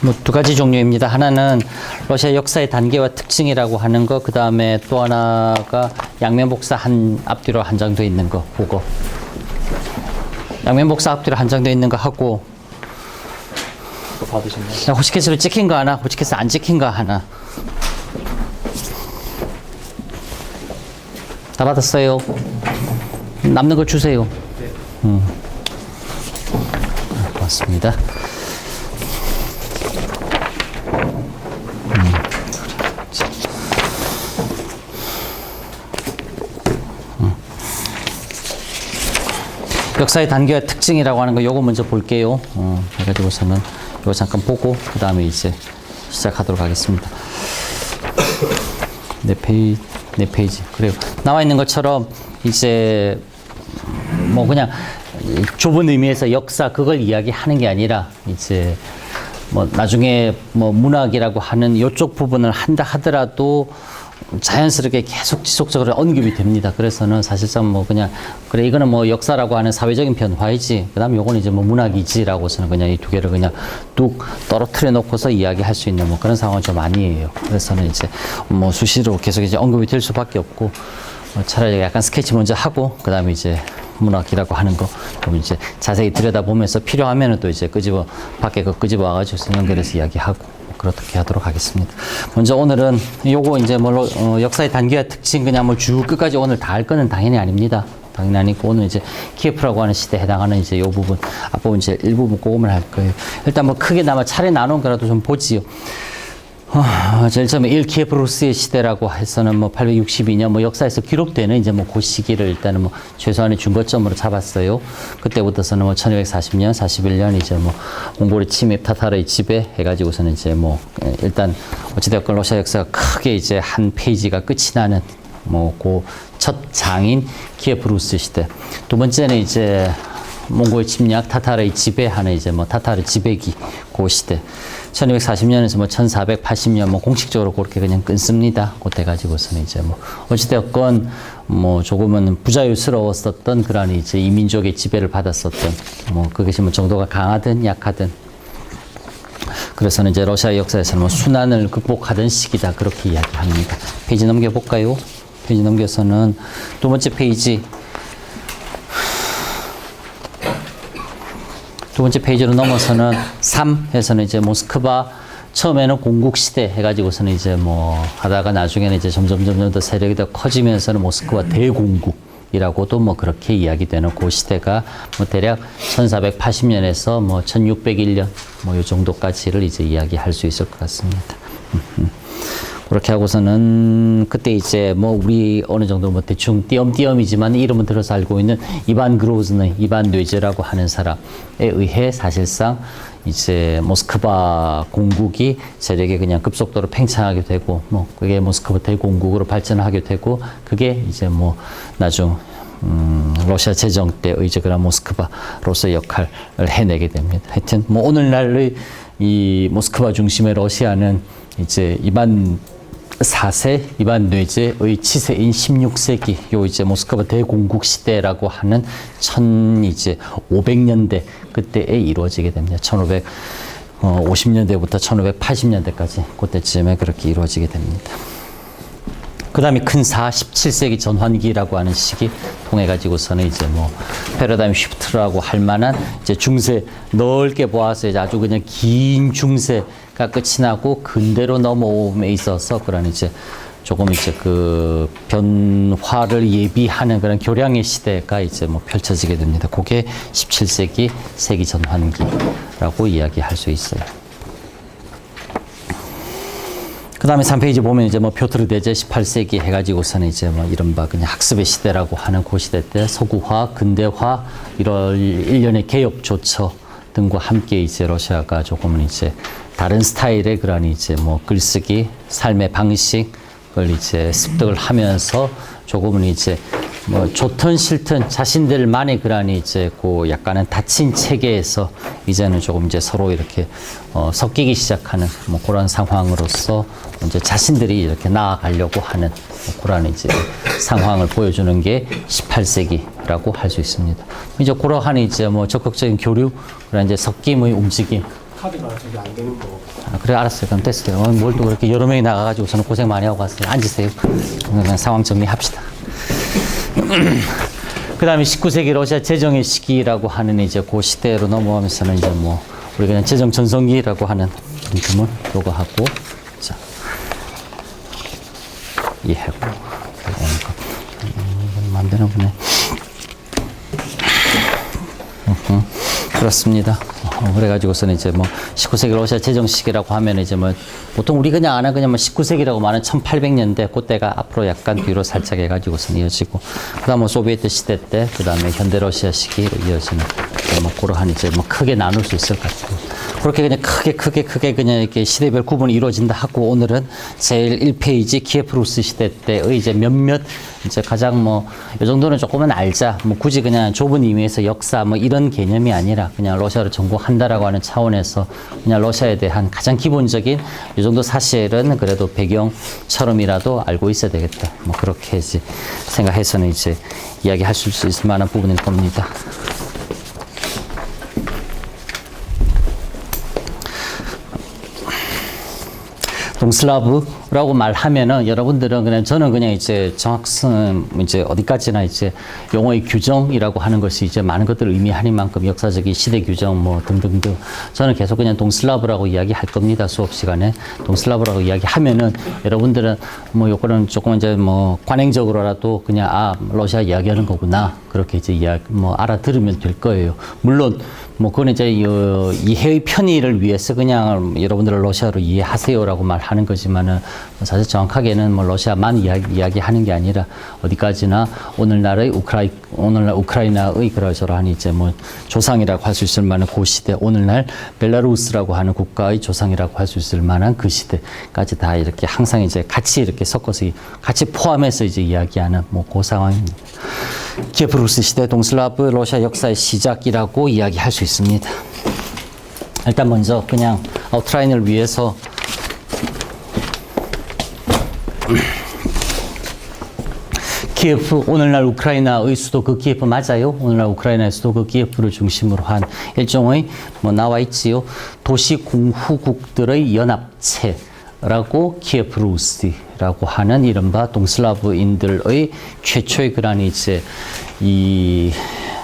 뭐 두 가지 종류입니다. 하나는 러시아 역사의 단계와 특징이라고 하는 거, 그 다음에 또 하나가 양면 복사 앞뒤로 한장되어 있는 거, 그거. 양면 복사 앞뒤로 한장되어 있는 거 하고, 그거 받으셨나요? 호치키스로 찍힌 거 하나, 호치키스 안 찍힌 거 하나. 다 받았어요. 남는 거 주세요. 네. 고맙습니다. 역사의 단계와 특징이라고 하는 거 요거 먼저 볼게요. 해가지고서는 요거 잠깐 보고 그 다음에 이제 시작하도록 하겠습니다. 네 페이지. 그래요. 나와 있는 것처럼 이제 뭐 그냥 좁은 의미에서 역사 그걸 이야기하는 게 아니라 이제 뭐 나중에 뭐 문학이라고 하는 요쪽 부분을 한다 하더라도 자연스럽게 계속 지속적으로 언급이 됩니다. 그래서는 사실상 뭐 그냥 그래 이거는 뭐 역사라고 하는 사회적인 변화이지, 그다음에 요거는 이제 뭐 문학이지라고서는 그냥 이 두 개를 그냥 뚝 떨어뜨려 놓고서 이야기할 수 있는 뭐 그런 상황은 좀 아니에요. 그래서는 이제 뭐 수시로 계속 이제 언급이 될 수밖에 없고, 차라리 약간 스케치 먼저 하고 그다음에 이제 문학이라고 하는 거 좀 이제 자세히 들여다보면서 필요하면은 또 이제 밖에 끄집어 와가지고 연결해서 이야기하고 그렇게 하도록 하겠습니다. 먼저 오늘은 요거 이제 뭐 역사의 단계와 특징 그냥 뭐 쭉 끝까지 오늘 다 할 거는 당연히 아닙니다. 당연히 아니고 오늘 이제 키예프라고 하는 시대에 해당하는 이제 요 부분 앞부분 이제 일부분 그것만 할 거예요. 일단 뭐 크게 나마 차례 나눈 거라도 좀 보지요. 제일 처음에 1키예프 루스의 시대라고 해서는 뭐 862년 뭐 역사에서 기록되는 이제 뭐 그 시기를 일단은 뭐 최소한의 중거점으로 잡았어요. 그때부터서는 뭐 1240년, 41년 이제 뭐 몽골의 침입, 타타르의 지배 해가지고서는 이제 뭐 일단 어찌되었건 러시아 역사가 크게 이제 한 페이지가 끝이 나는 뭐 그 첫 장인 키예프 루스 시대. 두 번째는 이제 몽골 침략, 타타르의 지배하는 이제 뭐 타타르 지배기 그 시대. 1240년에서 뭐 1480년 뭐 공식적으로 그렇게 그냥 끊습니다. 그때 가지고서는 이제 뭐 어찌되었건 뭐 조금은 부자유스러웠었던 그런 이제 이민족의 지배를 받았었던 뭐 그것이 뭐 정도가 강하든 약하든 그래서는 이제 러시아 역사에서는 뭐 순환을 극복하던 시기다 그렇게 이야기합니다. 페이지 넘겨볼까요? 페이지 넘겨서는 두 번째 페이지. 두 번째 페이지로 넘어서는 3에서는 이제 모스크바 처음에는 공국시대 해가지고서는 이제 뭐 하다가 나중에는 이제 점점 더 세력이 더 커지면서는 모스크바 대공국이라고도 뭐 그렇게 이야기되는 그 시대가 뭐 대략 1480년에서 뭐 1601년 뭐 요 정도까지를 이제 이야기할 수 있을 것 같습니다. 그렇게 하고서는 그때 이제 뭐 우리 어느 정도 뭐 대충 띄엄띄엄이지만 이름은 들어서 알고 있는 이반 그로즈는 이반 뇌제라고 하는 사람에 의해 사실상 이제 모스크바 공국이 세력이 그냥 급속도로 팽창하게 되고 뭐 그게 모스크바 대공국으로 발전하게 되고 그게 이제 뭐 나중 러시아 제정 때의 이제 그런 모스크바로서의 역할을 해내게 됩니다. 하여튼 뭐 오늘날의 이 모스크바 중심의 러시아는 이제 이반 4세 이반 뇌제의 치세인 16세기 요 이제 모스크바 대공국 시대라고 하는 1500년대 그때에 이루어지게 됩니다. 1550년대부터 1580년대까지 그때쯤에 그렇게 이루어지게 됩니다. 그 다음에 큰 17세기 전환기라고 하는 시기 통해 가지고서는 이제 뭐 패러다임 쉬프트라고 할 만한 이제 중세 넓게 보아서 이제 아주 그냥 긴 중세가 끝이 나고 근대로 넘어옴에 있어서 그런 이제 조금 이제 그 변화를 예비하는 그런 교량의 시대가 이제 뭐 펼쳐지게 됩니다. 그게 17세기 세기 전환기라고 이야기할 수 있어요. 그 다음에 3페이지 보면 이제 뭐 표트르 대제 18세기 해가지고서는 이제 뭐 이른바 그냥 학습의 시대라고 하는 그 시대 때 서구화, 근대화, 이런 일련의 개혁 조처 등과 함께 이제 러시아가 조금은 이제 다른 스타일의 그런 이제 뭐 글쓰기, 삶의 방식을 이제 습득을 하면서 조금은 이제 뭐 좋든 싫든 자신들만의 그런 이제 그 약간은 닫힌 체계에서 이제는 조금 이제 서로 이렇게 섞이기 시작하는 뭐 그런 상황으로서 이제 자신들이 이렇게 나아가려고 하는 뭐 그런 이제 상황을 보여주는 게 18세기라고 할 수 있습니다. 이제 그러한 이제 뭐 적극적인 교류, 그런 이제 섞임의 움직임 카드가 저기 안 되는 거. 아, 그래, 알았어요. 그럼 됐어요. 뭘 또 그렇게 여러 명이 나가가지고 저는 고생 많이 하고 갔어요. 앉으세요. 그냥 상황 정리합시다. 그 다음에 19세기 러시아 제정의 시기라고 하는 이제 그 시대로 넘어가면서는 이제 뭐, 우리 그냥 제정 전성기라고 하는 이름을 요거 하고, 자, 이해하고, 이건 안 되나 보네. 그렇습니다. 그래가지고서는 이제 뭐 19세기 러시아 제정 시기라고 하면 이제 뭐 보통 우리 그냥 아는 그냥 뭐 19세기라고 말하는 1800년대 그때가 앞으로 약간 뒤로 살짝 해가지고서는 이어지고 그다음 뭐 소비에트 시대 때 그다음에 현대 러시아 시기로 이어지는 뭐 그러한 이제 뭐 크게 나눌 수 있을 것 같아요. 그렇게 그냥 크게 그냥 이렇게 시대별 구분이 이루어진다 하고 오늘은 제일 1페이지 키예프 루스 시대 때의 이제 몇몇 이제 가장 뭐 이 정도는 조금은 알자. 뭐 굳이 그냥 좁은 의미에서 역사 뭐 이런 개념이 아니라 그냥 러시아를 전공한다라고 하는 차원에서 그냥 러시아에 대한 가장 기본적인 이 정도 사실은 그래도 배경처럼이라도 알고 있어야 되겠다. 뭐 그렇게 이제 생각해서는 이제 이야기할 수 있을 만한 부분일 겁니다. 동슬라브라고 말하면은 여러분들은 그냥 저는 그냥 이제 정확성 이제 어디까지나 이제 용어의 규정이라고 하는 것이 이제 많은 것들을 의미하는 만큼 역사적인 시대 규정 뭐 등등등 저는 계속 그냥 동슬라브라고 이야기할 겁니다. 수업 시간에 동슬라브라고 이야기하면은 여러분들은 뭐 요거는 조금 이제 뭐 관행적으로라도 그냥 아 러시아 이야기하는 거구나 그렇게 이제 뭐 알아들으면 될 거예요. 물론 뭐 그건 이제 이해의 편의를 위해서 그냥 여러분들을 러시아로 이해하세요라고 말하는 거지만은 사실 정확하게는 뭐 러시아만 이야기하는 게 아니라 어디까지나 오늘날 우크라이나의 그러저러한 이제 뭐 조상이라고 할 수 있을 만한 그 시대, 오늘날 벨라루스라고 하는 국가의 조상이라고 할 수 있을 만한 그 시대까지 다 이렇게 항상 이제 같이 이렇게 섞어서 같이 포함해서 이제 이야기하는 뭐 그 상황입니다. 키예프 루스 시대 동슬라브 러시아 역사의 시작이라고 이야기할 수 있습니다. 일단 먼저 그냥 아웃라인을 위해서 키예프, 오늘날 우크라이나의 수도 그 키예프 맞아요? 오늘날 우크라이나의 수도 그 키예프를 중심으로 한 일종의 뭐 나와 있지요. 도시 공후국들의 연합체. 라고 키예프 루스라고 하는 이른바 동슬라브인들의 최초의 그런 이제 이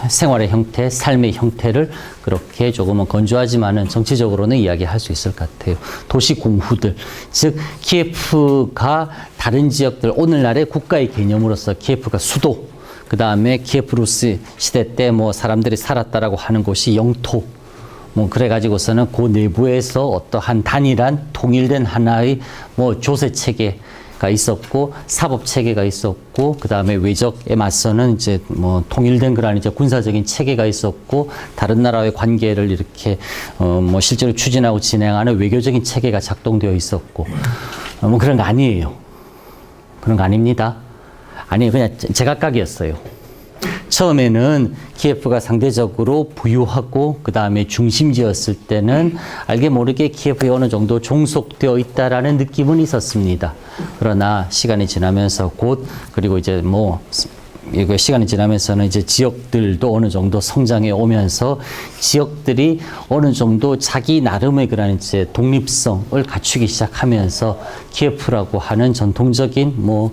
생활의 형태, 삶의 형태를 그렇게 조금은 건조하지만은 정치적으로는 이야기할 수 있을 것 같아요. 도시 공후들, 즉 키예프가 다른 지역들 오늘날의 국가의 개념으로서 키예프가 수도, 그 다음에 키예프 루스 시대 때 뭐 사람들이 살았다라고 하는 곳이 영토. 뭐 그래가지고서는 그 내부에서 어떠한 단일한 통일된 하나의 뭐 조세 체계가 있었고 사법 체계가 있었고 그 다음에 외적에 맞서는 이제 뭐 통일된 그런 이제 군사적인 체계가 있었고 다른 나라와의 관계를 이렇게 뭐 실제로 추진하고 진행하는 외교적인 체계가 작동되어 있었고 뭐 그런 거 아니에요. 그런 거 아닙니다. 아니 그냥 제각각이었어요. 처음에는 키예프가 상대적으로 부유하고 그 다음에 중심지였을 때는 알게 모르게 키예프에 어느 정도 종속되어 있다라는 느낌은 있었습니다. 그러나 시간이 지나면서 그리고 이제 뭐 이거 시간이 지나면서는 이제 지역들도 어느 정도 성장해 오면서 지역들이 어느 정도 자기 나름의 그런 이제 독립성을 갖추기 시작하면서 키예프라고 하는 전통적인 뭐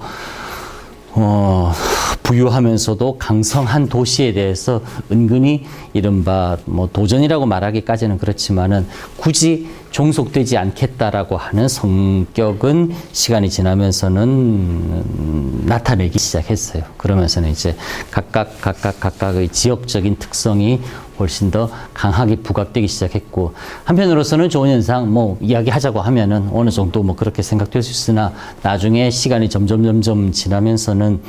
부유하면서도 강성한 도시에 대해서 은근히 이른바 뭐 도전이라고 말하기까지는 그렇지만은 굳이 종속되지 않겠다라고 하는 성격은 시간이 지나면서는 나타내기 시작했어요. 그러면서는 이제 각각의 지역적인 특성이 훨씬 더 강하게 부각되기 시작했고 한편으로서는 좋은 현상 뭐 이야기하자고 하면은 어느 정도 뭐 그렇게 생각될 수 있으나 나중에 시간이 점점 지나면서는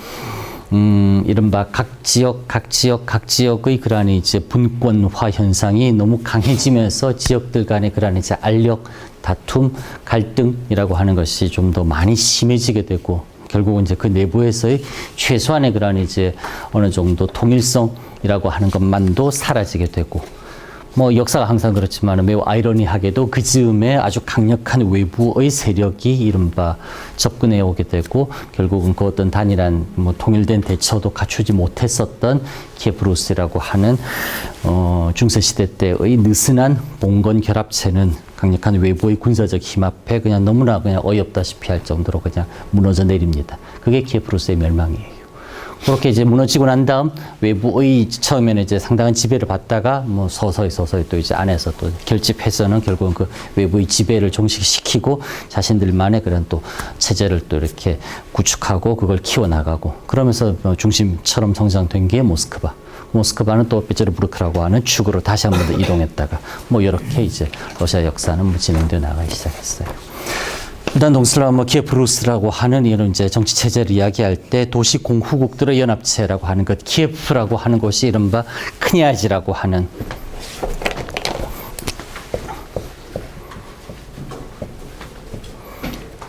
이른바 각 지역의 그러한 이제 분권화 현상이 너무 강해지면서 지역들 간의 그러한 이제 알력, 다툼, 갈등이라고 하는 것이 좀 더 많이 심해지게 되고 결국은 이제 그 내부에서의 최소한의 그러한 이제 어느 정도 통일성이라고 하는 것만도 사라지게 되고 뭐 역사가 항상 그렇지만 매우 아이러니하게도 그 즈음에 아주 강력한 외부의 세력이 이른바 접근해 오게 되고 결국은 그 어떤 단일한 뭐 통일된 대처도 갖추지 못했었던 키예프-루스라고 하는 중세 시대 때의 느슨한 봉건 결합체는 강력한 외부의 군사적 힘 앞에 그냥 너무나 그냥 어이없다시피 할 정도로 그냥 무너져 내립니다. 그게 키예프-루스의 멸망이에요. 그렇게 이제 무너지고 난 다음 외부의 처음에는 이제 상당한 지배를 받다가 뭐 서서히 또 이제 안에서 또 결집해서는 결국은 그 외부의 지배를 종식시키고 자신들만의 그런 또 체제를 또 이렇게 구축하고 그걸 키워나가고 그러면서 중심처럼 성장된 게 모스크바. 모스크바는 또 페테르부르크라고 하는 축으로 다시 한 번 더 이동했다가 뭐 이렇게 이제 러시아 역사는 뭐 진행되어 나가기 시작했어요. 일단 동슬라브 키예프-루스라고 하는 이런 이제 정치 체제를 이야기할 때 도시 공후국들의 연합체라고 하는 것, 키예프라고 하는 곳이 이른바 크냐즈라고 하는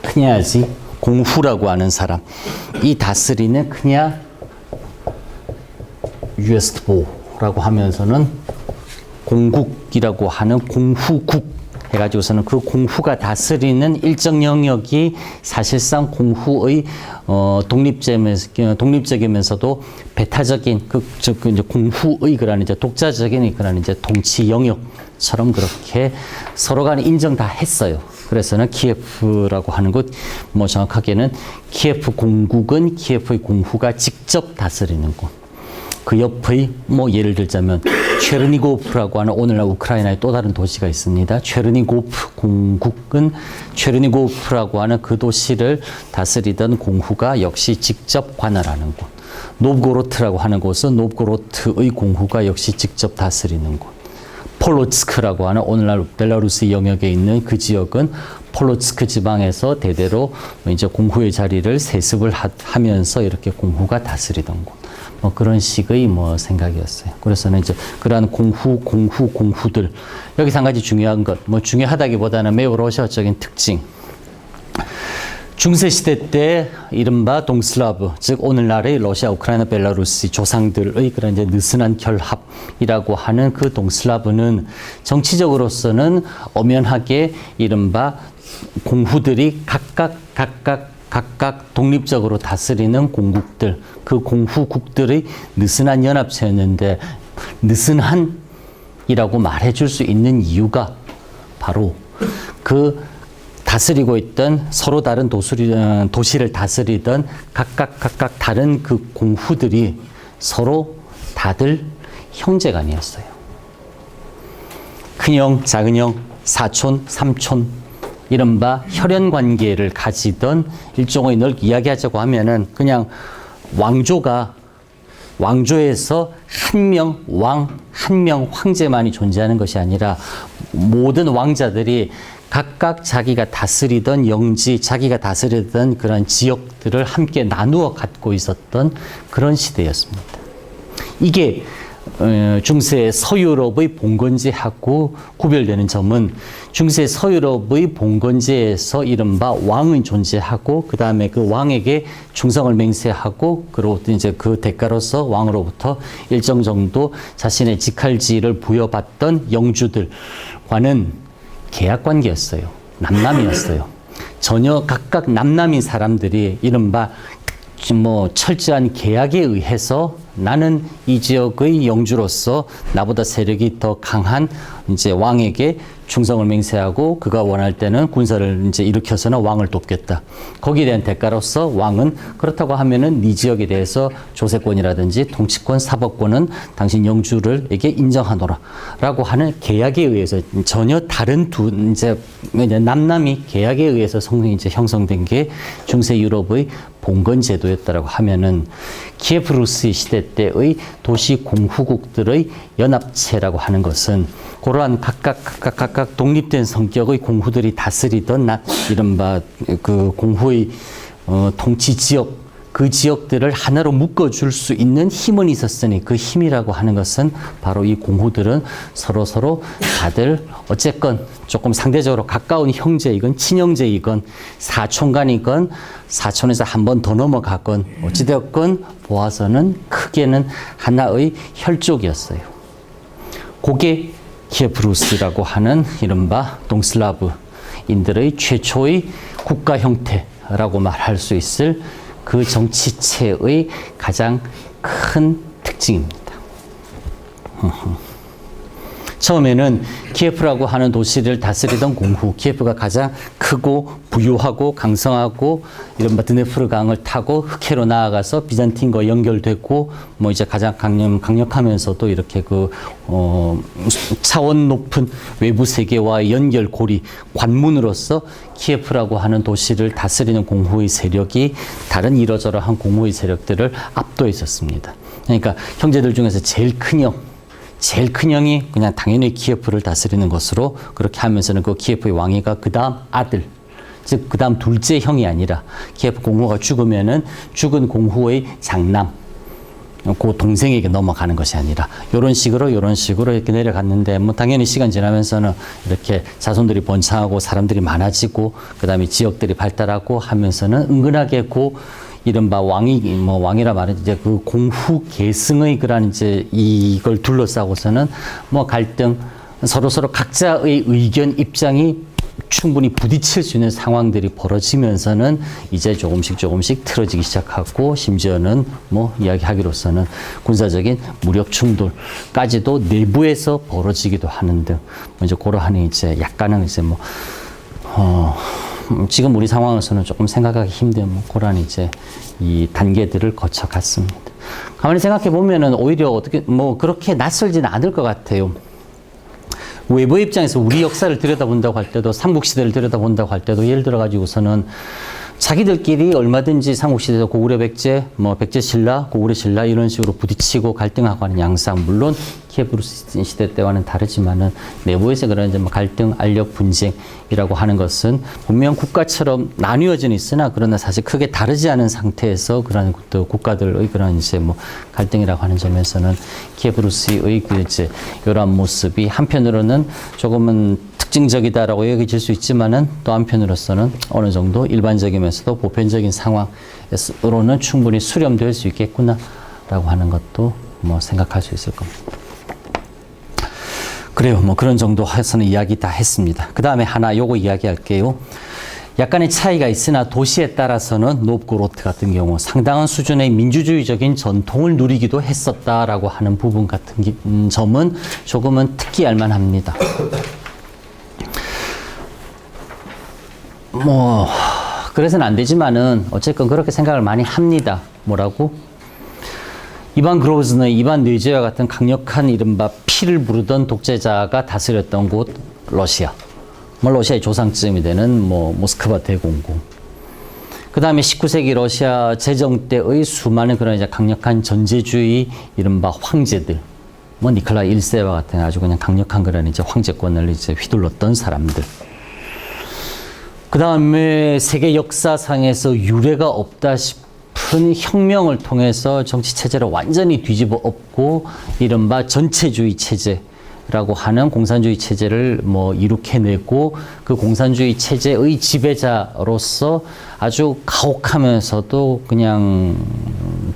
크냐즈 공후라고 하는 사람, 이 다스리는 크냐 유에스트보라고 하면서는 공국이라고 하는 공후국 해가지고서는 그 공후가 다스리는 일정 영역이 사실상 공후의 독립적이면서도 배타적인 이제 공후의 그런 이제 독자적인 그런 이제 통치 영역처럼 그렇게 서로 간에 인정 다 했어요. 그래서는 키예프라고 하는 곳, 뭐 정확하게는 키예프 공국은 키예프의 공후가 직접 다스리는 곳. 그 옆의 뭐 예를 들자면 체르니고프라고 하는 오늘날 우크라이나의 또 다른 도시가 있습니다. 체르니고프 공국은 체르니고프라고 하는 그 도시를 다스리던 공후가 역시 직접 관할하는 곳. 노브고로트라고 하는 곳은 노브고로트의 공후가 역시 직접 다스리는 곳. 폴로츠크라고 하는 오늘날 벨라루스 영역에 있는 그 지역은 폴로츠크 지방에서 대대로 이제 공후의 자리를 세습을 하면서 이렇게 공후가 다스리던 곳. 뭐 그런 식의 뭐 생각이었어요. 그래서는 이제 그러한 공후들. 여기서 한 가지 중요한 것, 뭐 중요하다기보다는 매우 러시아적인 특징. 중세시대 때 이른바 동슬라브, 즉 오늘날의 러시아, 우크라이나, 벨라루스 조상들의 그런 이제 느슨한 결합이라고 하는 그 동슬라브는 정치적으로서는 엄연하게 이른바 공후들이 각각 독립적으로 다스리는 공국들, 그 공후국들의 느슨한 연합체였는데 느슨한이라고 말해줄 수 있는 이유가 바로 그 다스리고 있던 서로 다른 도시를 다스리던 각각 다른 그 공후들이 서로 다들 형제간이었어요. 큰형, 작은형, 사촌, 삼촌 이른바 혈연 관계를 가지던 일종의 늘 이야기하자고 하면은 그냥 왕조에서 한 명 왕, 한 명 황제만이 존재하는 것이 아니라 모든 왕자들이 각각 자기가 다스리던 영지, 자기가 다스리던 그런 지역들을 함께 나누어 갖고 있었던 그런 시대였습니다. 이게 중세 서유럽의 봉건제하고 구별되는 점은 중세 서유럽의 봉건제에서 이른바 왕은 존재하고 그 다음에 그 왕에게 충성을 맹세하고 그리고 이제 그 대가로서 왕으로부터 일정 정도 자신의 직할지를 부여받던 영주들과는 계약 관계였어요. 남남이었어요. 전혀 각각 남남인 사람들이 이른바 뭐 철저한 계약에 의해서 나는 이 지역의 영주로서 나보다 세력이 더 강한 이제 왕에게 충성을 맹세하고 그가 원할 때는 군사를 이제 일으켜서는 왕을 돕겠다. 거기에 대한 대가로서 왕은 그렇다고 하면은 네 지역에 대해서 조세권이라든지 통치권, 사법권은 당신 영주를에게 인정하노라라고 하는 계약에 의해서 전혀 다른 이제 남남이 계약에 의해서 이제 형성된 게 중세 유럽의 봉건 제도였다라고 하면은 키예프-루스 시대 때의 도시 공후국들의 연합체라고 하는 것은 그러한 각각 독립된 성격의 공후들이 다스리던 이른바 그 공후의 통치 지역, 그 지역들을 하나로 묶어줄 수 있는 힘은 있었으니 그 힘이라고 하는 것은 바로 이 공후들은 서로 다들 어쨌건 조금 상대적으로 가까운 형제이건 친형제이건 사촌간이건 사촌에서 한 번 더 넘어가건 어찌되었건 보아서는 크게는 하나의 혈족이었어요. 그게 키예프 루스라고 하는 이른바 동슬라브인들의 최초의 국가 형태라고 말할 수 있을 그 정치체의 가장 큰 특징입니다. 처음에는 키예프라고 하는 도시를 다스리던 공후, 키예프가 가장 크고 부유하고 강성하고 이른바 드네프르 강을 타고 흑해로 나아가서 비잔틴과 연결됐고 뭐 이제 가장 강력하면서도 이렇게 차원 높은 외부 세계와의 연결고리 관문으로서 키예프라고 하는 도시를 다스리는 공후의 세력이 다른 이러저러한 공후의 세력들을 압도해 있었습니다. 그러니까 형제들 중에서 제일 큰 형이 그냥 당연히 키예프를 다스리는 것으로 그렇게 하면서는 그 키예프의 왕위가 그 다음 아들, 즉 그 다음 둘째 형이 아니라 키예프 공후가 죽으면은 죽은 공후의 장남, 그 동생에게 넘어가는 것이 아니라 이런 식으로 이렇게 내려갔는데 뭐 당연히 시간 지나면서는 이렇게 자손들이 번창하고 사람들이 많아지고 그 다음에 지역들이 발달하고 하면서는 은근하게 이른바 왕이라 말하는 이제 그 공후 계승의 그런 이제 이걸 둘러싸고서는 뭐 갈등, 서로 각자의 의견, 입장이 충분히 부딪힐 수 있는 상황들이 벌어지면서는 이제 조금씩 틀어지기 시작하고 심지어는 뭐 이야기하기로서는 군사적인 무력 충돌까지도 내부에서 벌어지기도 하는 등 이제 그러한 이제 약간은 이제 지금 우리 상황에서는 조금 생각하기 힘든 그런 이제 이 단계들을 거쳐갔습니다. 가만히 생각해 보면은 오히려 어떻게 그렇게 낯설지는 않을 것 같아요. 외부 입장에서 우리 역사를 들여다본다고 할 때도 삼국시대를 들여다본다고 할 때도 예를 들어 가지고서는 자기들끼리 얼마든지 삼국시대에서 고구려 백제, 백제 신라, 고구려 신라 이런 식으로 부딪히고 갈등하고 하는 양상, 물론 키예프 루스 시대 때와는 다르지만은 내부에서 그런 이제 갈등, 알력 분쟁이라고 하는 것은 분명 국가처럼 나뉘어져 있으나 그러나 사실 크게 다르지 않은 상태에서 그런 또 국가들의 그런 이제 갈등이라고 하는 점에서는 키예프 루스의 그 이제 이러한 모습이 한편으로는 조금은 특징적이다라고 여겨질 수 있지만은 또 한편으로서는 어느 정도 일반적이면서도 보편적인 상황으로는 충분히 수렴될 수 있겠구나라고 하는 것도 생각할 수 있을 겁니다. 그래요. 그런 정도 해서는 이야기 다 했습니다. 그 다음에 하나 요거 이야기할게요. 약간의 차이가 있으나 도시에 따라서는 노브고로드 같은 경우 상당한 수준의 민주주의적인 전통을 누리기도 했었다라고 하는 부분 같은 점은 조금은 특이할 만합니다. 그래서는 안 되지만은 어쨌건 그렇게 생각을 많이 합니다. 뭐라고? 이반 그로즈너의 이반 뇌제와 같은 강력한 이른바 피를 부르던 독재자가 다스렸던 곳 러시아. 러시아의 조상쯤이 되는 모스크바 대공공. 그 다음에 19세기 러시아 제정 때의 수많은 그런 이제 강력한 전제주의 이른바 황제들. 니콜라 1세와 같은 아주 그냥 강력한 그런 이제 황제권을 이제 휘둘렀던 사람들. 그 다음에 세계 역사상에서 유례가 없다 싶은 혁명을 통해서 정치 체제를 완전히 뒤집어 엎고 이른바 전체주의 체제라고 하는 공산주의 체제를 이룩해내고 그 공산주의 체제의 지배자로서 아주 가혹하면서도 그냥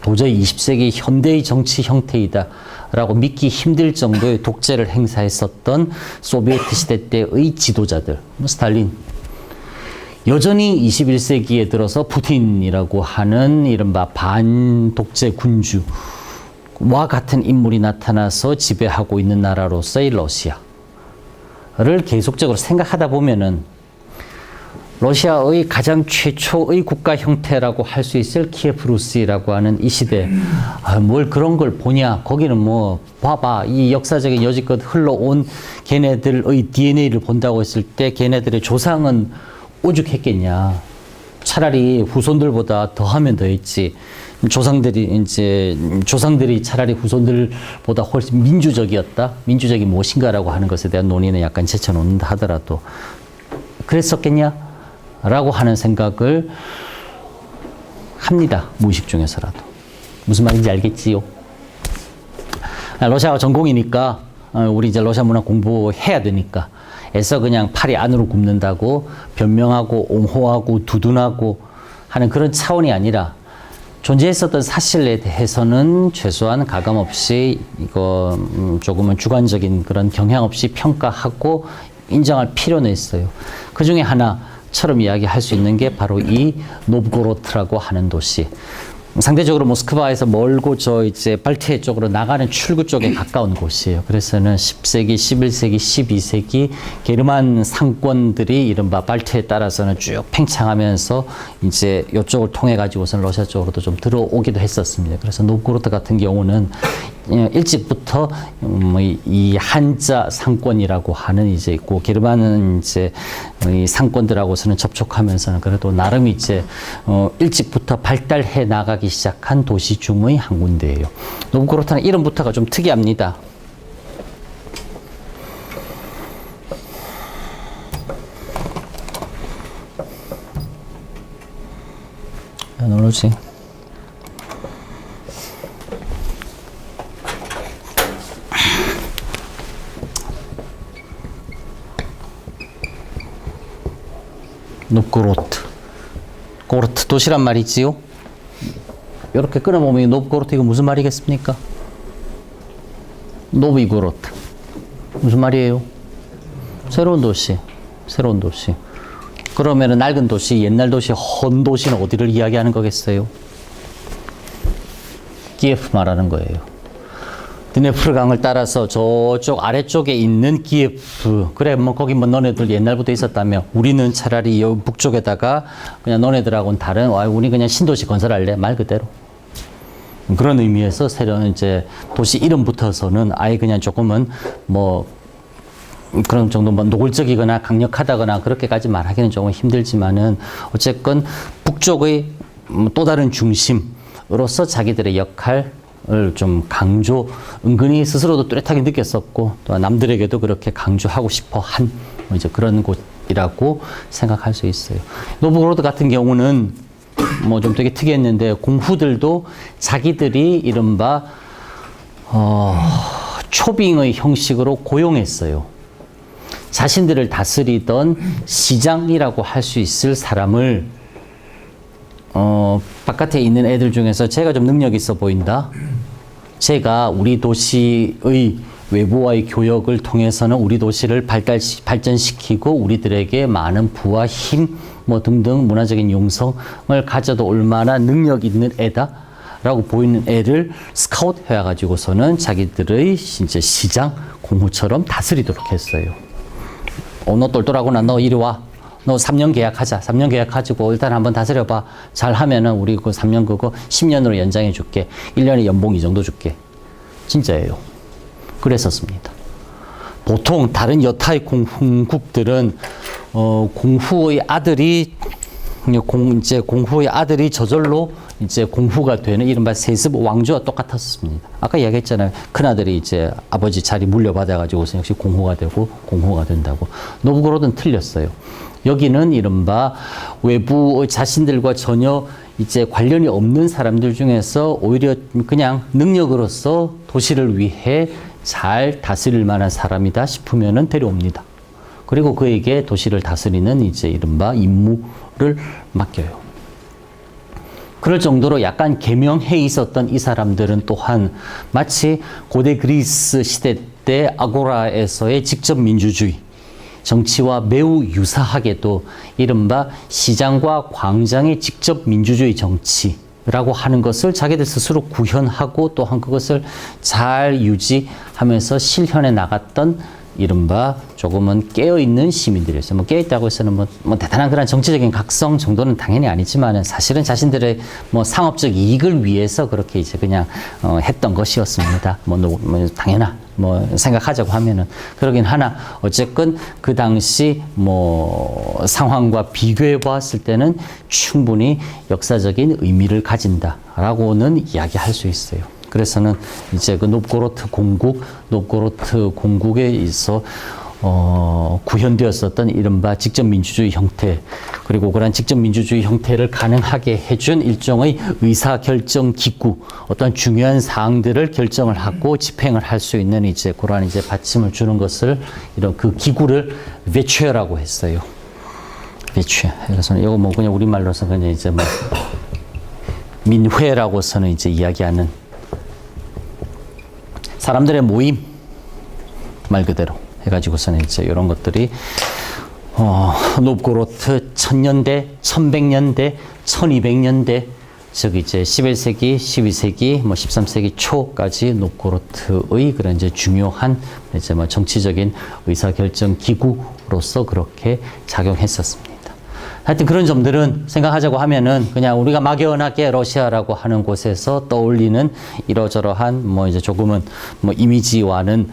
도저히 20세기 현대의 정치 형태이다 라고 믿기 힘들 정도의 독재를 행사했었던 소비에트 시대 때의 지도자들, 스탈린, 여전히 21세기에 들어서 푸틴이라고 하는 이른바 반독재 군주와 같은 인물이 나타나서 지배하고 있는 나라로서의 러시아를 계속적으로 생각하다 보면은 러시아의 가장 최초의 국가 형태라고 할 수 있을 키예프 루스라고 하는 이 시대, 뭘 그런 걸 보냐, 거기는 봐봐, 이 역사적인 여지껏 흘러온 걔네들의 DNA를 본다고 했을 때 걔네들의 조상은 오죽했겠냐. 차라리 후손들보다 더하면 더했지. 조상들이 차라리 후손들보다 훨씬 민주적이었다. 민주적이 무엇인가라고 하는 것에 대한 논의는 약간 제쳐놓는다 하더라도 그랬었겠냐? 라고 하는 생각을 합니다. 무의식 중에서라도. 무슨 말인지 알겠지요? 러시아가 전공이니까 우리 이제 러시아 문화 공부해야 되니까 애써 그냥 팔이 안으로 굽는다고 변명하고 옹호하고 두둔하고 하는 그런 차원이 아니라 존재했었던 사실에 대해서는 최소한 가감 없이 이거 조금은 주관적인 그런 경향 없이 평가하고 인정할 필요는 있어요. 그 중에 하나처럼 이야기할 수 있는 게 바로 이 노브고로트라고 하는 도시. 상대적으로 모스크바에서 멀고 저 이제 발티해 쪽으로 나가는 출구 쪽에 가까운 곳이에요. 그래서는 10세기, 11세기, 12세기 게르만 상권들이 이른바 발티에 따라서는 쭉 팽창하면서 이제 이쪽을 통해 가지고선 러시아 쪽으로도 좀 들어오기도 했었습니다. 그래서 노브고로트 같은 경우는 일찍부터 이 한자 상권이라고 하는 이제 있고 게르만은 이제 이 상권들하고서는 접촉하면서는 그래도 나름 이제 일찍부터 발달해 나가기 시작한 도시 중의 한 군데예요. 노브고로트는 이름부터가 좀 특이합니다. 누르지. 노브고로트. 고르트 도시란 말이지요. 이렇게 끊어보면 노브고로트 이거 무슨 말이겠습니까? 노비고로트. 무슨 말이에요? 새로운 도시. 새로운 도시. 그러면은 낡은 도시, 옛날 도시, 헌 도시는 어디를 이야기하는 거겠어요? 키예프 말하는 거예요. 드네프르 강을 따라서 저쪽 아래쪽에 있는 키예프. 그래, 뭐, 거기 뭐 너네들 옛날부터 있었다며. 우리는 차라리 여기 북쪽에다가 그냥 너네들하고는 다른, 우리 그냥 신도시 건설할래? 말 그대로. 그런 의미에서 새로운 이제 도시 이름부터서는 아예 그냥 조금은 뭐, 그런 정도 뭐 노골적이거나 강력하다거나 그렇게까지 말하기는 조금 힘들지만은 어쨌건 북쪽의 또 다른 중심으로서 자기들의 역할을 좀 강조, 은근히 스스로도 뚜렷하게 느꼈었고 또 남들에게도 그렇게 강조하고 싶어 한 이제 그런 곳이라고 생각할 수 있어요. 노브고로드 같은 경우는 뭐 좀 되게 특이했는데 공후들도 자기들이 이른바 초빙의 형식으로 고용했어요. 자신들을 다스리던 시장이라고 할 수 있을 사람을 바깥에 있는 애들 중에서 제가 좀 능력 있어 보인다. 제가 우리 도시의 외부와의 교역을 통해서는 우리 도시를 발전시키고 우리들에게 많은 부와 힘 뭐 등등 문화적인 용성을 가져도 얼마나 능력 있는 애다. 라고 보이는 애를 스카우트 해가지고서는 자기들의 이제 시장 공후처럼 다스리도록 했어요. 너 똘똘하구나. 너 이리 와. 너 3년 계약하자. 3년 계약가지고 일단 한번 다스려봐. 잘하면은 우리 그 3년 그거 10년으로 연장해 줄게. 1년에 연봉 이 정도 줄게. 진짜예요. 그랬었습니다. 보통 다른 여타의 공국들은 공후의 아들이 이제 공후의 아들이 저절로 이제 공후가 되는 이른바 세습 왕조와 똑같았습니다. 아까 이야기했잖아요. 큰아들이 이제 아버지 자리 물려받아가지고서 역시 공후가 되고 공후가 된다고. 노브고로드는 틀렸어요. 여기는 이른바 외부 자신들과 전혀 이제 관련이 없는 사람들 중에서 오히려 그냥 능력으로서 도시를 위해 잘 다스릴 만한 사람이다 싶으면은 데려옵니다. 그리고 그에게 도시를 다스리는 이제 이른바 임무를 맡겨요. 그럴 정도로 약간 계명해 있었던 이 사람들은 또한 마치 고대 그리스 시대 때 아고라에서의 직접 민주주의 정치와 매우 유사하게도 이른바 시장과 광장의 직접 민주주의 정치라고 하는 것을 자기들 스스로 구현하고 또한 그것을 잘 유지하면서 실현해 나갔던 이른바 조금은 깨어있는 시민들이었어요. 뭐 깨어있다고 해서는 뭐 대단한 그런 정치적인 각성 정도는 당연히 아니지만은 사실은 자신들의 뭐 상업적 이익을 위해서 그렇게 이제 그냥 했던 것이었습니다. 뭐 당연한 뭐 생각하자고 하면은 그러긴 하나 어쨌건 그 당시 뭐 상황과 비교해 보았을 때는 충분히 역사적인 의미를 가진다라고는 이야기할 수 있어요. 그래서는 이제 그 노브고로트 공국에 있어 구현되었었던 이른바 직접 민주주의 형태 그리고 그런 직접 민주주의 형태를 가능하게 해준 일종의 의사결정 기구 어떤 중요한 사항들을 결정을 하고 집행을 할 수 있는 이제 그러한 이제 받침을 주는 것을 이런 그 기구를 베추어라고 했어요. 베추어. 그래서 이거 뭐 그냥 우리말로서 그냥 이제 뭐 민회라고서는 이제 이야기하는 사람들의 모임 말 그대로 해가지고서는 이제 이런 것들이 노브고로트 1000년대, 1100년대, 1200년대 즉 이제 11세기, 12세기, 뭐 13세기 초까지 노브고로트의 그런 이제 중요한 이제 뭐 정치적인 의사결정 기구로서 그렇게 작용했었습니다. 하여튼 그런 점들은 생각하자고 하면은 그냥 우리가 막연하게 러시아라고 하는 곳에서 떠올리는 이러저러한 뭐 이제 조금은 뭐 이미지와는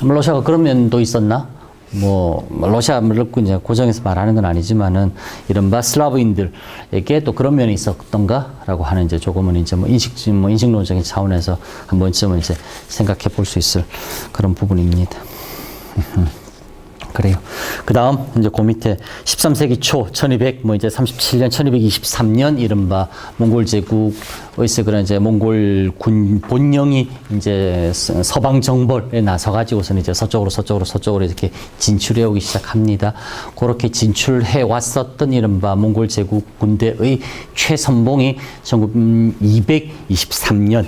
러시아가 그런 면도 있었나? 뭐 러시아를 이제 고정해서 말하는 건 아니지만은 이른바 슬라브인들에게 또 그런 면이 있었던가라고 하는 이제 조금은 이제 뭐 인식론적인 차원에서 한 번쯤은 이제 생각해 볼 수 있을 그런 부분입니다. 그래요. 그 다음, 이제 그 밑에 13세기 초, 1200, 뭐 이제 37년, 1223년, 이른바 몽골 제국의 그런 이제 몽골 군 본령이 이제 서방 정벌에 나서가지고서는 이제 서쪽으로 이렇게 진출해 오기 시작합니다. 그렇게 진출해 왔었던 이른바 몽골 제국 군대의 최선봉이 1223년,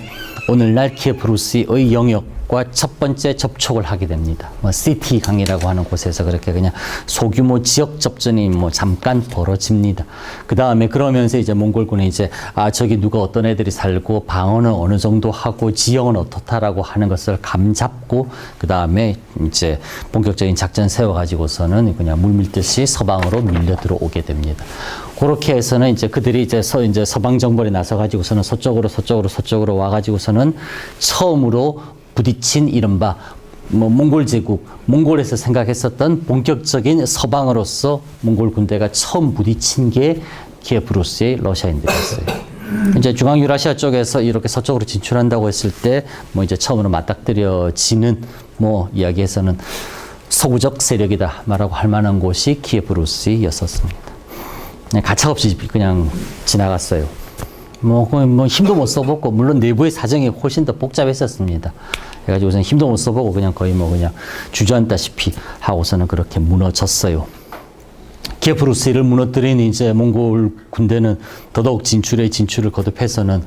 오늘날 키예프-루스의 영역, 첫 번째 접촉을 하게 됩니다. 뭐 시티 강이라고 하는 곳에서 그렇게 그냥 소규모 지역 접전이 뭐 잠깐 벌어집니다. 그 다음에 그러면서 이제 몽골군이 이제 저기 누가 어떤 애들이 살고 방어는 어느 정도 하고 지형은 어떻다라고 하는 것을 감잡고 그 다음에 이제 본격적인 작전 세워가지고서는 그냥 물밀듯이 서방으로 밀려 들어오게 됩니다. 그렇게 해서는 이제 그들이 이제 서방 정벌에 나서 가지고서는 서쪽으로 와가지고서는 처음으로 부딪힌 이른바 뭐 몽골 제국, 몽골에서 생각했었던 본격적인 서방으로서 몽골 군대가 처음 부딪힌 게 키예프-루스의 러시아인들이었어요. 이제 중앙 유라시아 쪽에서 이렇게 서쪽으로 진출한다고 했을 때 뭐 이제 처음으로 맞닥뜨려지는 뭐 이야기에서는 서구적 세력이다 말하고 할 만한 곳이 키예프-루스였었습니다. 가차없이 그냥 지나갔어요. 뭐 힘도 못 써보고, 물론 내부의 사정이 훨씬 더 복잡했었습니다. 그래가지고서는 힘도 못 써보고 그냥 거의 뭐 그냥 주저앉다시피 하고서는 그렇게 무너졌어요. 키예프-루스를 무너뜨린 이제 몽골 군대는 더더욱 진출을 거듭해서는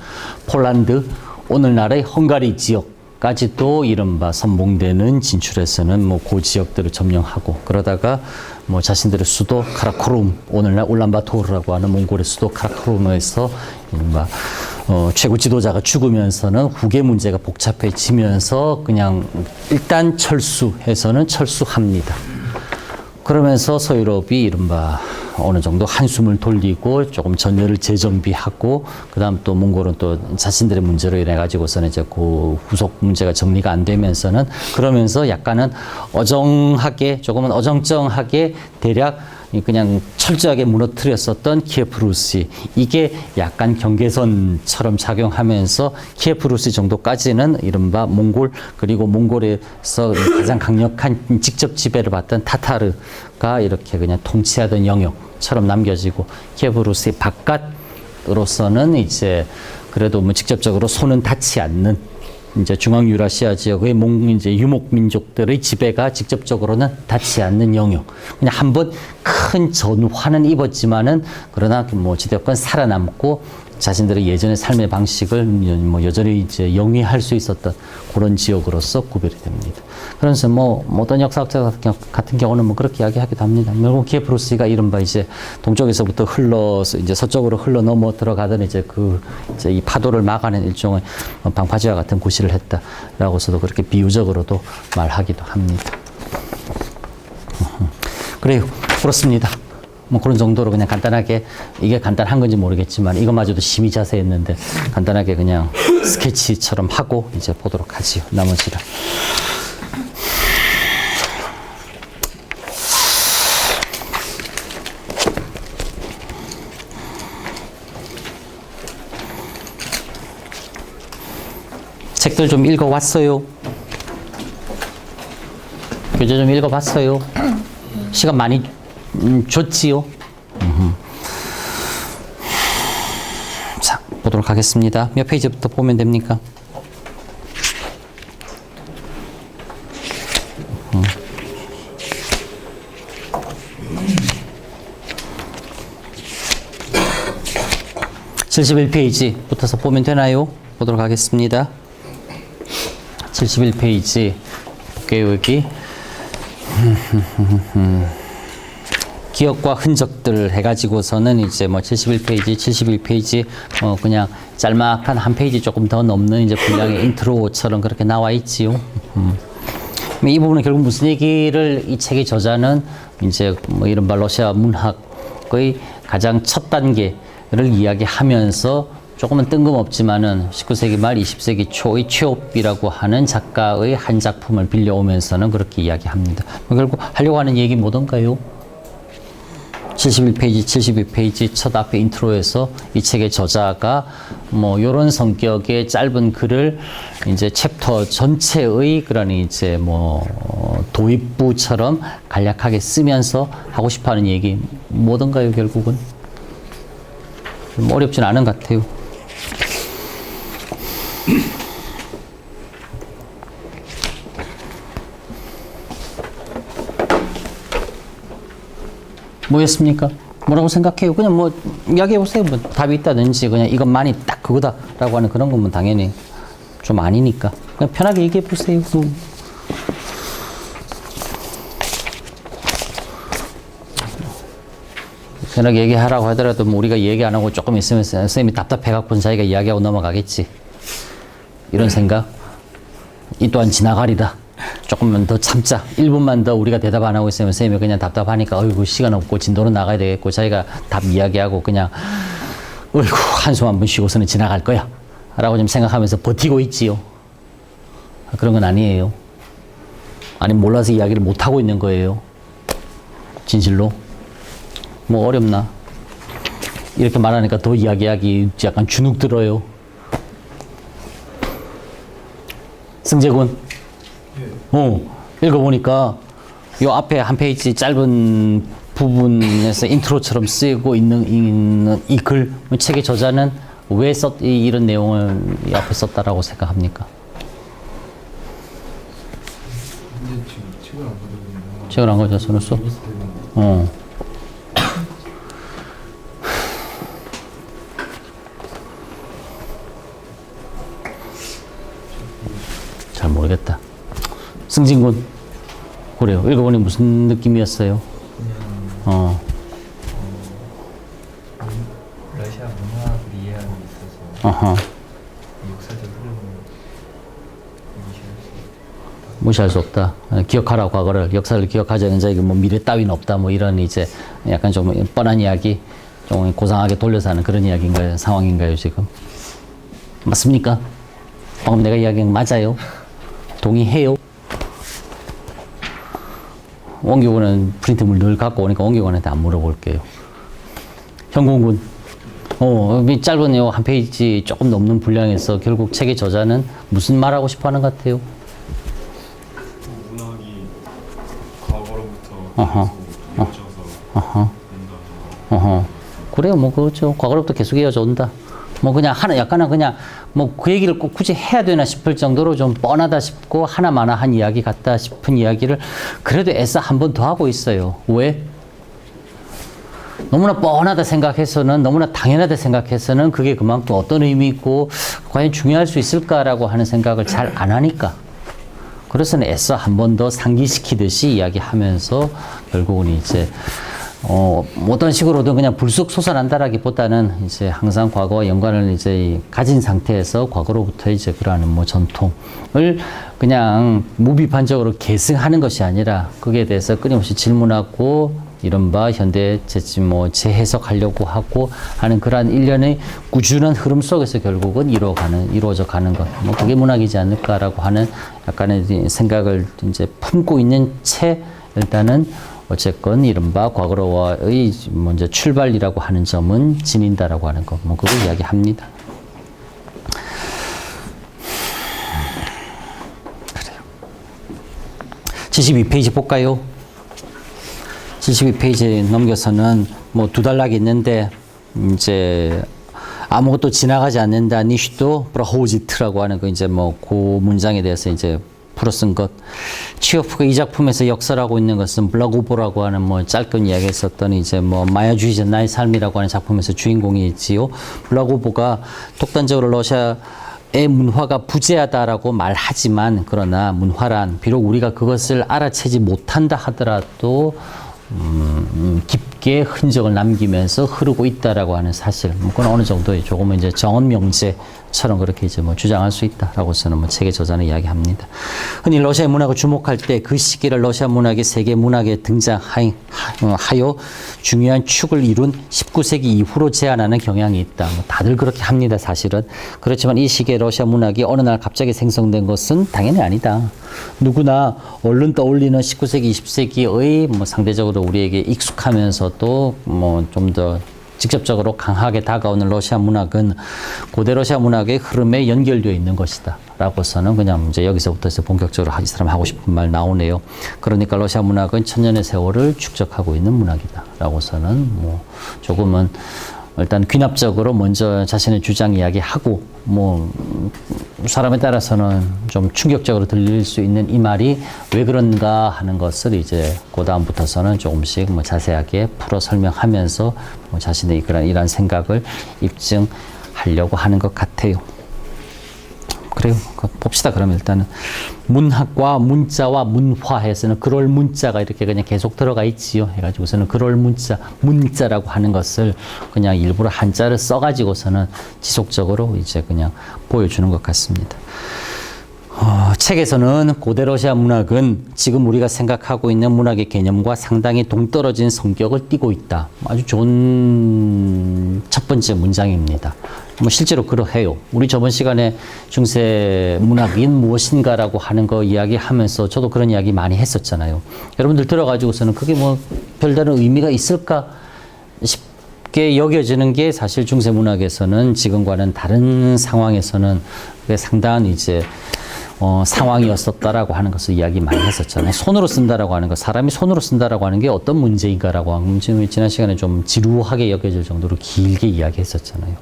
폴란드, 오늘날의 헝가리 지역까지도 이른바 선봉대는 진출해서는 뭐 그 지역들을 점령하고 그러다가 뭐 자신들의 수도 카라코룸, 오늘날 울란바토르라고 하는 몽골의 수도 카라코룸에서 이른바 최고 지도자가 죽으면서는 후계 문제가 복잡해지면서 그냥 일단 철수해서는 철수합니다. 그러면서 서유럽이 이른바 어느 정도 한숨을 돌리고 조금 전열을 재정비하고 그다음 또 몽골은 또 자신들의 문제로 인해 가지고서는 이제 그 후속 문제가 정리가 안 되면서는 그러면서 약간은 조금은 어정쩡하게 대략 그냥 철저하게 무너뜨렸었던 키예프-루스, 이게 약간 경계선처럼 작용하면서 키예프-루스 정도까지는 이른바 몽골, 그리고 몽골에서 가장 강력한 직접 지배를 받던 타타르가 이렇게 그냥 통치하던 영역처럼 남겨지고, 키예프-루스의 바깥으로서는 이제 그래도 뭐 직접적으로 손은 닿지 않는 이제 중앙 유라시아 지역의 이제 유목 민족들의 지배가 직접적으로는 닿지 않는 영역. 그냥 한번 큰 전화는 입었지만은 그러나 뭐 어찌됐건 살아남고 자신들의 예전의 삶의 방식을 뭐 여전히 이제 영위할 수 있었던 그런 지역으로서 구별이 됩니다. 그래서 뭐 어떤 역사학자 같은 경우는 뭐 그렇게 이야기하기도 합니다. 결국 키예프-루스가 이른바 이제 동쪽에서부터 흘러서 이제 서쪽으로 흘러 넘어 들어가던 이제 이제 이 파도를 막아낸 일종의 방파제와 같은 구실을 했다라고서도 그렇게 비유적으로도 말하기도 합니다. 그래요. 그렇습니다. 뭐 그런 정도로 그냥 간단하게, 이게 간단한 건지 모르겠지만 이것마저도 심히 자세했는데 간단하게 그냥 스케치처럼 하고 이제 보도록 하지요. 나머지를. 책들 좀 읽어왔어요? 교재 좀 읽어봤어요? 시간 많이 줬지요? 자, 보도록 하겠습니다. 몇 페이지부터 보면 됩니까? 71페이지 붙어서 보면 되나요? 보도록 하겠습니다. 71페이지 볼게요. 여기 기억과 흔적들 해가지고서는 이제 뭐 71페이지, 71페이지 그냥 짤막한 한 페이지 조금 더 넘는 이제 분량의 인트로처럼 그렇게 나와 있지요. 이 부분은 결국 무슨 얘기를 이 책의 저자는 이제 뭐 이른바 러시아 문학의 가장 첫 단계를 이야기하면서 조금은 뜬금없지만은 19세기 말 20세기 초의 취업이라고 하는 작가의 한 작품을 빌려오면서는 그렇게 이야기합니다. 결국 하려고 하는 얘기 뭐던가요? 71페이지, 72페이지 첫 앞에 인트로에서 이 책의 저자가 뭐 요런 성격의 짧은 글을 이제 챕터 전체의 그런 이제 뭐 도입부처럼 간략하게 쓰면서 하고 싶어 하는 얘기 뭐던가요, 결국은? 좀 어렵진 않은 것 같아요. 뭐였습니까? 뭐라고 생각해요? 그냥 뭐 이야기해 보세요. 뭐 답이 있다든지 그냥 이것만이 딱 그거다라고 하는 그런 거면 당연히 좀 아니니까 그냥 편하게 얘기해 보세요. 편하게 얘기하라고 하더라도 뭐 우리가 얘기 안 하고 조금 있으면 선생님이 답답해갖고 자기가 이야기하고 넘어가겠지. 이런 생각. 이 또한 지나가리다. 조금만 더 참자. 1분만 더 우리가 대답 안 하고 있으면 선생님이 그냥 답답하니까 어이구 시간 없고 진도는 나가야 되겠고 자기가 답 이야기하고 그냥 어이구 한숨 한 번 쉬고서는 지나갈 거야 라고 좀 생각하면서 버티고 있지요. 그런 건 아니에요. 아니 몰라서 이야기를 못하고 있는 거예요. 진실로. 뭐 어렵나. 이렇게 말하니까 더 이야기하기 약간 주눅 들어요. 승재군. 읽어보니까 요 앞에 한 페이지 짧은 부분에서 인트로처럼 쓰이고 있는 이 글, 책의 저자는 왜 이런 내용을 이 앞에 썼다라고 생각합니까? 책을 안 가져서 썼어? 잘 모르겠다. 승진군, 그래요. 읽어보니 무슨 느낌이었어요? 그냥 러시아 문화를 이해하는 데 있어서 역사적 흐름을 무시할 수 없다. 기억하라 과거를, 역사를 기억하자는 자에게 뭐 미래 따위는 없다. 뭐 이런 이제 약간 좀 뻔한 이야기, 좀 고상하게 돌려서 하는 그런 이야기인가요? 상황인가요 지금? 맞습니까? 방금 내가 이야기한 거 맞아요? 동의해요? 원기군은 프린트물 늘 갖고 오니까 원기군한테 안 물어볼게요. 현공군. 이 짧은 한 페이지 조금 넘는 분량에서 결국 책의 저자는 무슨 말하고 싶어 하는 것 같아요? 문학이 과거로부터 계속 이어져서 온다. 그래요. 뭐 그렇죠. 과거로부터 계속 이어져 온다. 뭐 그냥 약간은 그냥 뭐 그 얘기를 꼭 굳이 해야 되나 싶을 정도로 좀 뻔하다 싶고 하나마나한 이야기 같다 싶은 이야기를 그래도 애써 한 번 더 하고 있어요. 왜? 너무나 뻔하다 생각해서는, 너무나 당연하다 생각해서는 그게 그만큼 어떤 의미 있고 과연 중요할 수 있을까라고 하는 생각을 잘 안 하니까. 그래서는 애써 한 번 더 상기시키듯이 이야기하면서 결국은 이제 어떤 식으로든 그냥 불쑥 솟아난다라기보다는 이제 항상 과거와 연관을 이제 가진 상태에서 과거로부터 이제 그러한 뭐 전통을 그냥 무비판적으로 계승하는 것이 아니라 거기에 대해서 끊임없이 질문하고 이른바 현대 재해석하려고 하고 하는 그러한 일련의 꾸준한 흐름 속에서 결국은 이루어져 가는 것. 뭐 그게 문학이지 않을까라고 하는 약간의 생각을 이제 품고 있는 채 일단은 어쨌건 이른바 과거로와의 먼저 출발이라고 하는 점은 지닌다라고 하는 거, 뭐 그걸 이야기합니다. 그래요. 72페이지 볼까요? 72페이지 넘겨서는 뭐 두 단락이 있는데 이제 아무것도 지나가지 않는다 니슈도 브라호지트라고 하는 거 이제 뭐 그 문장에 대해서 이제 풀어 쓴 것. 치오프가 이 작품에서 역사라고 있는 것은 블라고보라고 하는 뭐 짧은 이야기했었던 이제 뭐 마야주의자 나의 삶이라고 하는 작품에서 주인공이 있지요. 블라고보가 독단적으로 러시아의 문화가 부재하다라고 말하지만 그러나 문화란 비록 우리가 그것을 알아채지 못한다 하더라도 깊게 흔적을 남기면서 흐르고 있다라고 하는 사실, 그건 어느 정도 조금은 이제 정언 명제처럼 그렇게 이제 뭐 주장할 수 있다라고서는 뭐 책의 저자는 이야기합니다. 흔히 러시아 문학을 주목할 때 그 시기를 러시아 문학이 세계 문학에 등장하여 중요한 축을 이룬 19세기 이후로 제한하는 경향이 있다. 뭐 다들 그렇게 합니다, 사실은. 그렇지만 이 시기에 러시아 문학이 어느 날 갑자기 생성된 것은 당연히 아니다. 누구나 얼른 떠올리는 19세기, 20세기의 뭐 상대적으로 우리에게 익숙하면서도 뭐 좀 더 직접적으로 강하게 다가오는 러시아 문학은 고대 러시아 문학의 흐름에 연결되어 있는 것이다 라고서는 그냥 이제 여기서부터 이제 본격적으로 이 사람 하고 싶은 말 나오네요. 그러니까 러시아 문학은 천년의 세월을 축적하고 있는 문학이다 라고서는 뭐 조금은 일단 귀납적으로 먼저 자신의 주장 이야기하고 뭐 사람에 따라서는 좀 충격적으로 들릴 수 있는 이 말이 왜 그런가 하는 것을 이제 그 다음부터서는 조금씩 뭐 자세하게 풀어 설명하면서 뭐 자신의 이러한 생각을 입증하려고 하는 것 같아요. 그래요. 봅시다. 그러면 일단은 문학과 문자와 문화에서는 그럴 문자가 이렇게 그냥 계속 들어가 있지요. 해가지고서는 그럴 문자라고 하는 것을 그냥 일부러 한자를 써가지고서는 지속적으로 이제 그냥 보여주는 것 같습니다. 책에서는 고대 러시아 문학은 지금 우리가 생각하고 있는 문학의 개념과 상당히 동떨어진 성격을 띠고 있다. 아주 좋은 첫 번째 문장입니다. 뭐 실제로 그러해요. 우리 저번 시간에 중세 문학인 무엇인가라고 하는 거 이야기하면서 저도 그런 이야기 많이 했었잖아요. 여러분들 들어가지고서는 그게 뭐 별다른 의미가 있을까 싶게 여겨지는 게 사실 중세 문학에서는 지금과는 다른 상황에서는 상당한 이제 상황이었었다라고 하는 것을 이야기 많이 했었잖아요. 손으로 쓴다라고 하는 것, 사람이 손으로 쓴다라고 하는 게 어떤 문제인가라고 하는 지금 지난 시간에 좀 지루하게 여겨질 정도로 길게 이야기했었잖아요.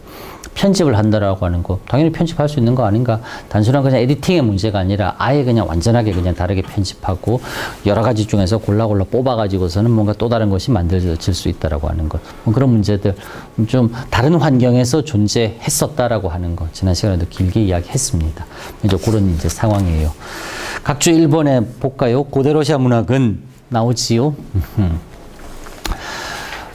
편집을 한다라고 하는 거, 당연히 편집할 수 있는 거 아닌가? 단순한 그냥 에디팅의 문제가 아니라 아예 그냥 완전하게 그냥 다르게 편집하고 여러 가지 중에서 골라 뽑아가지고서는 뭔가 또 다른 것이 만들어질 수 있다라고 하는 것. 뭐 그런 문제들, 좀 다른 환경에서 존재했었다라고 하는 것. 지난 시간에도 길게 이야기했습니다. 이제 그런 이제 상황이에요. 각주 1번에 볼까요? 고대 러시아 문학은 나오지요.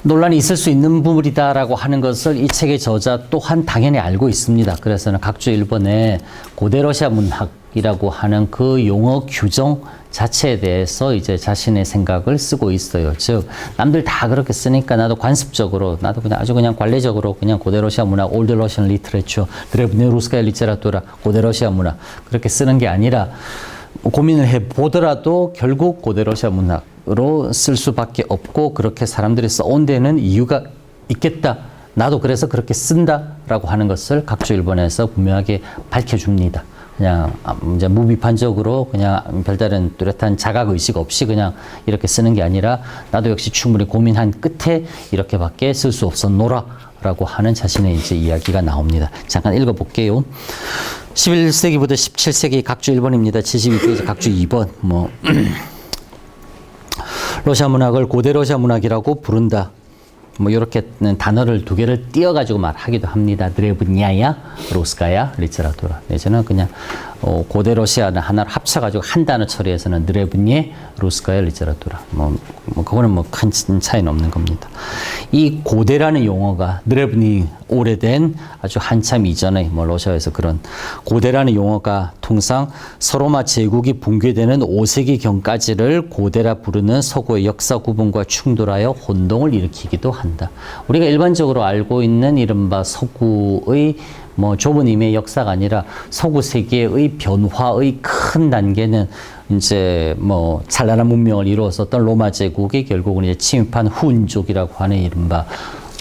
논란이 있을 수 있는 부분이다라고 하는 것을 이 책의 저자 또한 당연히 알고 있습니다. 그래서는 각주 1번에 고대 러시아 문학이라고 하는 그 용어 규정 자체에 대해서 이제 자신의 생각을 쓰고 있어요. 즉, 남들 다 그렇게 쓰니까 나도 관습적으로, 나도 그냥 아주 그냥 관례적으로 그냥 고대 러시아 문학, 올드 러시안 리터레처, 드레브네 루스카야 리테라투라, 고대 러시아 문학 그렇게 쓰는 게 아니라 고민을 해보더라도 결국 고대 러시아 문학으로 쓸 수밖에 없고 그렇게 사람들이 써온 데는 이유가 있겠다. 나도 그래서 그렇게 쓴다라고 하는 것을 각주 1번에서 분명하게 밝혀줍니다. 그냥 이제 무비판적으로 그냥 별다른 뚜렷한 자각의식 없이 그냥 이렇게 쓰는 게 아니라 나도 역시 충분히 고민한 끝에 이렇게밖에 쓸 수 없었노라 라고 하는 자신의 이제 이야기가 나옵니다. 잠깐 읽어볼게요. 11세기부터 17세기 각주 1번입니다. 72페이지 각주 2번. 러시아 문학을 고대 러시아 문학이라고 부른다. 뭐 이렇게 단어를 두 개를 띄어가지고 말하기도 합니다. 드레브냐야, 로스카야, 리테라투라. 저는 그냥 고대 러시아는 하나를 합쳐가지고 한 단어 처리해서는 드레브nye, 로스카야, 리테라투라. 그거는 뭐 큰 차이는 없는 겁니다. 이 고대라는 용어가 드레브니 오래된 아주 한참 이전에 뭐 러시아에서 그런 고대라는 용어가 통상 서로마 제국이 붕괴되는 5세기경까지를 고대라 부르는 서구의 역사 구분과 충돌하여 혼동을 일으키기도 한다. 우리가 일반적으로 알고 있는 이른바 서구의 뭐 좁은 의미의 역사가 아니라 서구 세계의 변화의 큰 단계는 이제 뭐 찬란한 문명을 이루었었던 로마 제국이 결국은 이제 침입한 훈족이라고 하는 이른바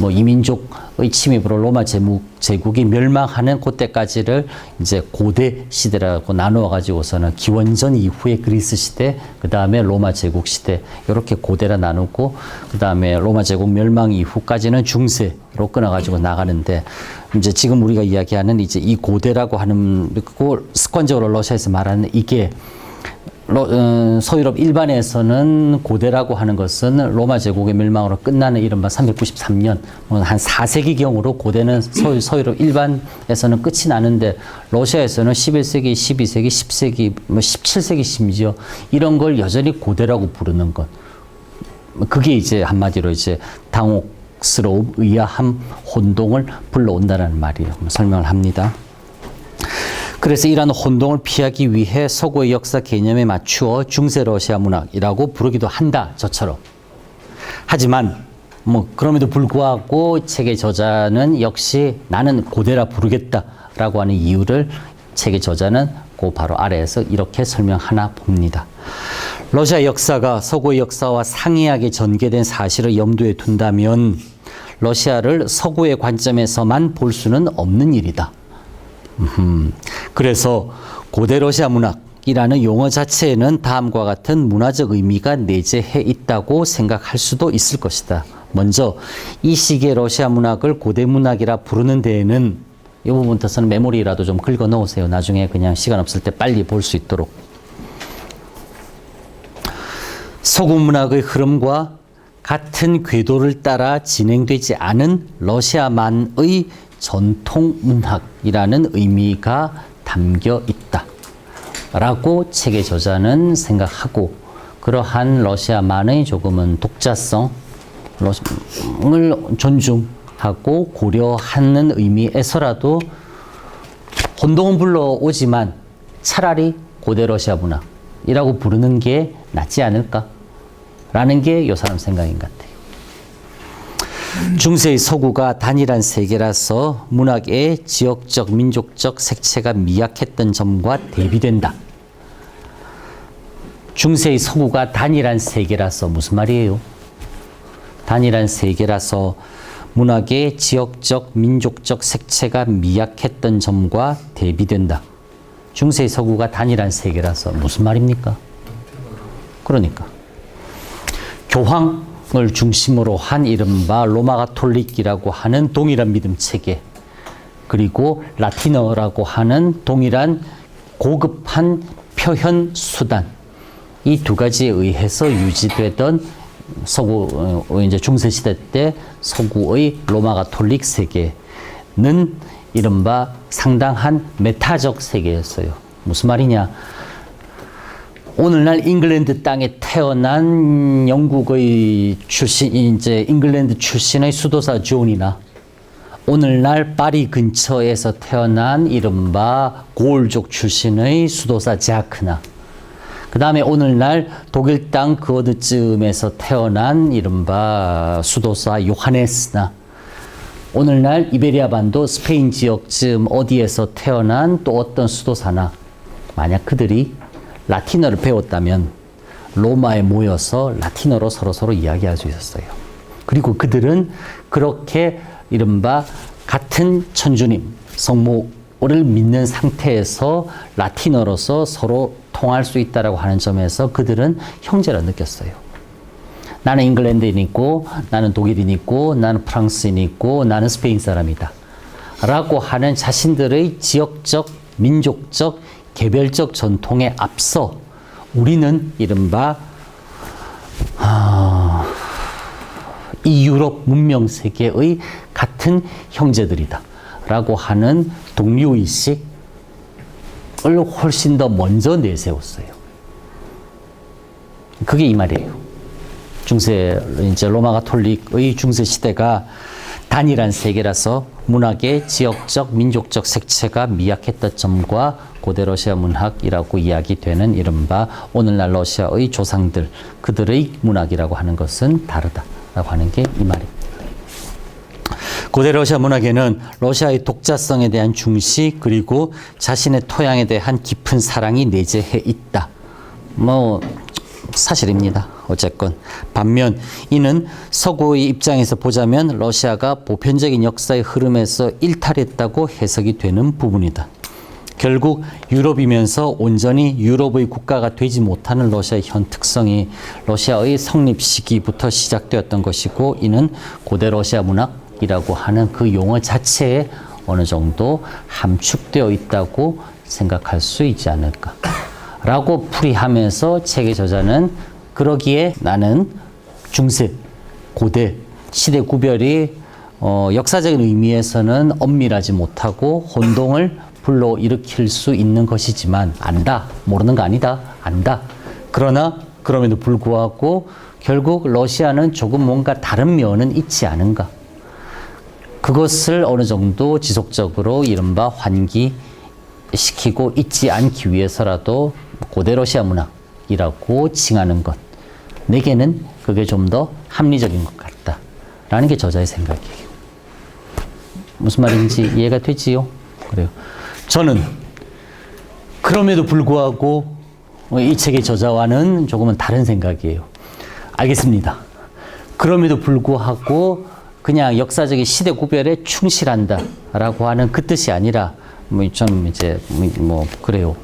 뭐 이민족의 침입으로 로마 제국이 멸망하는 그때까지를 이제 고대 시대라고 나누어 가지고서는 기원전 이후의 그리스 시대, 그 다음에 로마 제국 시대 이렇게 고대라 나누고 그 다음에 로마 제국 멸망 이후까지는 중세로 끊어가지고 나가는데 이제 지금 우리가 이야기하는 이제 이 고대라고 하는 그 습관적으로 러시아에서 말하는 이게 서유럽 일반에서는 고대라고 하는 것은 로마 제국의 멸망으로 끝나는 이른바 393년, 한 4세기경으로 고대는 서유럽 일반에서는 끝이 나는데 러시아에서는 11세기, 12세기, 10세기, 17세기 심지어 이런 걸 여전히 고대라고 부르는 것. 그게 이제 한마디로 이제 당혹스러움, 의아함, 혼동을 불러온다는 말이에요. 설명을 합니다. 그래서 이러한 혼동을 피하기 위해 서구의 역사 개념에 맞추어 중세 러시아 문학이라고 부르기도 한다, 저처럼. 하지만 그럼에도 불구하고 책의 저자는 역시 나는 고대라 부르겠다라고 하는 이유를 책의 저자는 그 바로 아래에서 이렇게 설명하나 봅니다. 러시아 역사가 서구의 역사와 상이하게 전개된 사실을 염두에 둔다면 러시아를 서구의 관점에서만 볼 수는 없는 일이다. 그래서 고대 러시아 문학이라는 용어 자체에는 다음과 같은 문화적 의미가 내재해 있다고 생각할 수도 있을 것이다. 먼저 이 시기의 러시아 문학을 고대 문학이라 부르는 데에는 이 부분부터는 메모리라도 좀 긁어 놓으세요. 나중에 그냥 시간 없을 때 빨리 볼 수 있도록. 서구 문학의 흐름과 같은 궤도를 따라 진행되지 않은 러시아만의 전통 문학이라는 의미가 담겨 있다 라고 책의 저자는 생각하고, 그러한 러시아만의 조금은 독자성을 존중하고 고려하는 의미에서라도 혼동은 불러오지만 차라리 고대 러시아 문학이라고 부르는 게 낫지 않을까라는 게 이 사람 생각인 것 같아요. 중세의 서구가 단일한 세계라서 문학의 지역적, 민족적 색채가 미약했던 점과 대비된다. 중세의 서구가 단일한 세계라서 무슨 말이에요? 단일한 세계라서 문학의 지역적, 민족적 색채가 미약했던 점과 대비된다. 중세의 서구가 단일한 세계라서 무슨 말입니까? 그러니까 교황을 중심으로 한 이른바 로마 가톨릭이라고 하는 동일한 믿음 체계, 그리고 라틴어라고 하는 동일한 고급한 표현 수단, 이 두 가지에 의해서 유지되던 서구 이제 중세 시대 때 서구의 로마 가톨릭 세계는 이른바 상당한 메타적 세계였어요. 무슨 말이냐? 오늘날 잉글랜드 땅에 태어난 영국의 출신, 이제 잉글랜드 출신의 수도사 존이나 오늘날 파리 근처에서 태어난 이른바 고을족 출신의 수도사 자크나, 그 다음에 오늘날 독일 땅 그 어디쯤에서 태어난 이른바 수도사 요하네스나, 오늘날 이베리아 반도 스페인 지역쯤 어디에서 태어난 또 어떤 수도사나, 만약 그들이 라틴어를 배웠다면 로마에 모여서 라틴어로 서로 이야기할 수 있었어요. 그리고 그들은 그렇게 이른바 같은 천주님, 성모를 믿는 상태에서 라틴어로서 서로 통할 수 있다라고 하는 점에서 그들은 형제라 느꼈어요. 나는 잉글랜드인 있고, 나는 독일인 있고, 나는 프랑스인 있고, 나는 스페인 사람이다 라고 하는 자신들의 지역적, 민족적, 개별적 전통에 앞서 우리는 이른바 이 유럽 문명 세계의 같은 형제들이다 라고 하는 독립의식을 훨씬 더 먼저 내세웠어요. 그게 이 말이에요. 중세, 이제 로마 가톨릭의 중세 시대가 단일한 세계라서 문학의 지역적, 민족적 색채가 미약했던 점과 고대 러시아 문학이라고 이야기되는 이른바 오늘날 러시아의 조상들, 그들의 문학이라고 하는 것은 다르다라고 하는 게 이 말입니다. 고대 러시아 문학에는 러시아의 독자성에 대한 중시, 그리고 자신의 토양에 대한 깊은 사랑이 내재해 있다. 사실입니다. 어쨌건 반면 이는 서구의 입장에서 보자면 러시아가 보편적인 역사의 흐름에서 일탈했다고 해석이 되는 부분이다. 결국 유럽이면서 온전히 유럽의 국가가 되지 못하는 러시아의 현 특성이 러시아의 성립 시기부터 시작되었던 것이고, 이는 고대 러시아 문학이라고 하는 그 용어 자체에 어느 정도 함축되어 있다고 생각할 수 있지 않을까 라고 풀이하면서 책의 저자는 그러기에 나는 중세, 고대, 시대 구별이 역사적인 의미에서는 엄밀하지 못하고 혼동을 불러일으킬 수 있는 것이지만 안다. 모르는 거 아니다. 안다. 그러나 그럼에도 불구하고 결국 러시아는 조금 뭔가 다른 면은 있지 않은가. 그것을 어느 정도 지속적으로 이른바 환기시키고 있지 않기 위해서라도 고대 러시아 문학이라고 칭하는 것. 내게는 그게 좀 더 합리적인 것 같다. 라는 게 저자의 생각이에요. 무슨 말인지 이해가 되지요? 그래요. 저는 그럼에도 불구하고 이 책의 저자와는 조금은 다른 생각이에요. 알겠습니다. 그럼에도 불구하고 그냥 역사적인 시대 구별에 충실한다라고 하는 그 뜻이 아니라 좀 이제 그래요.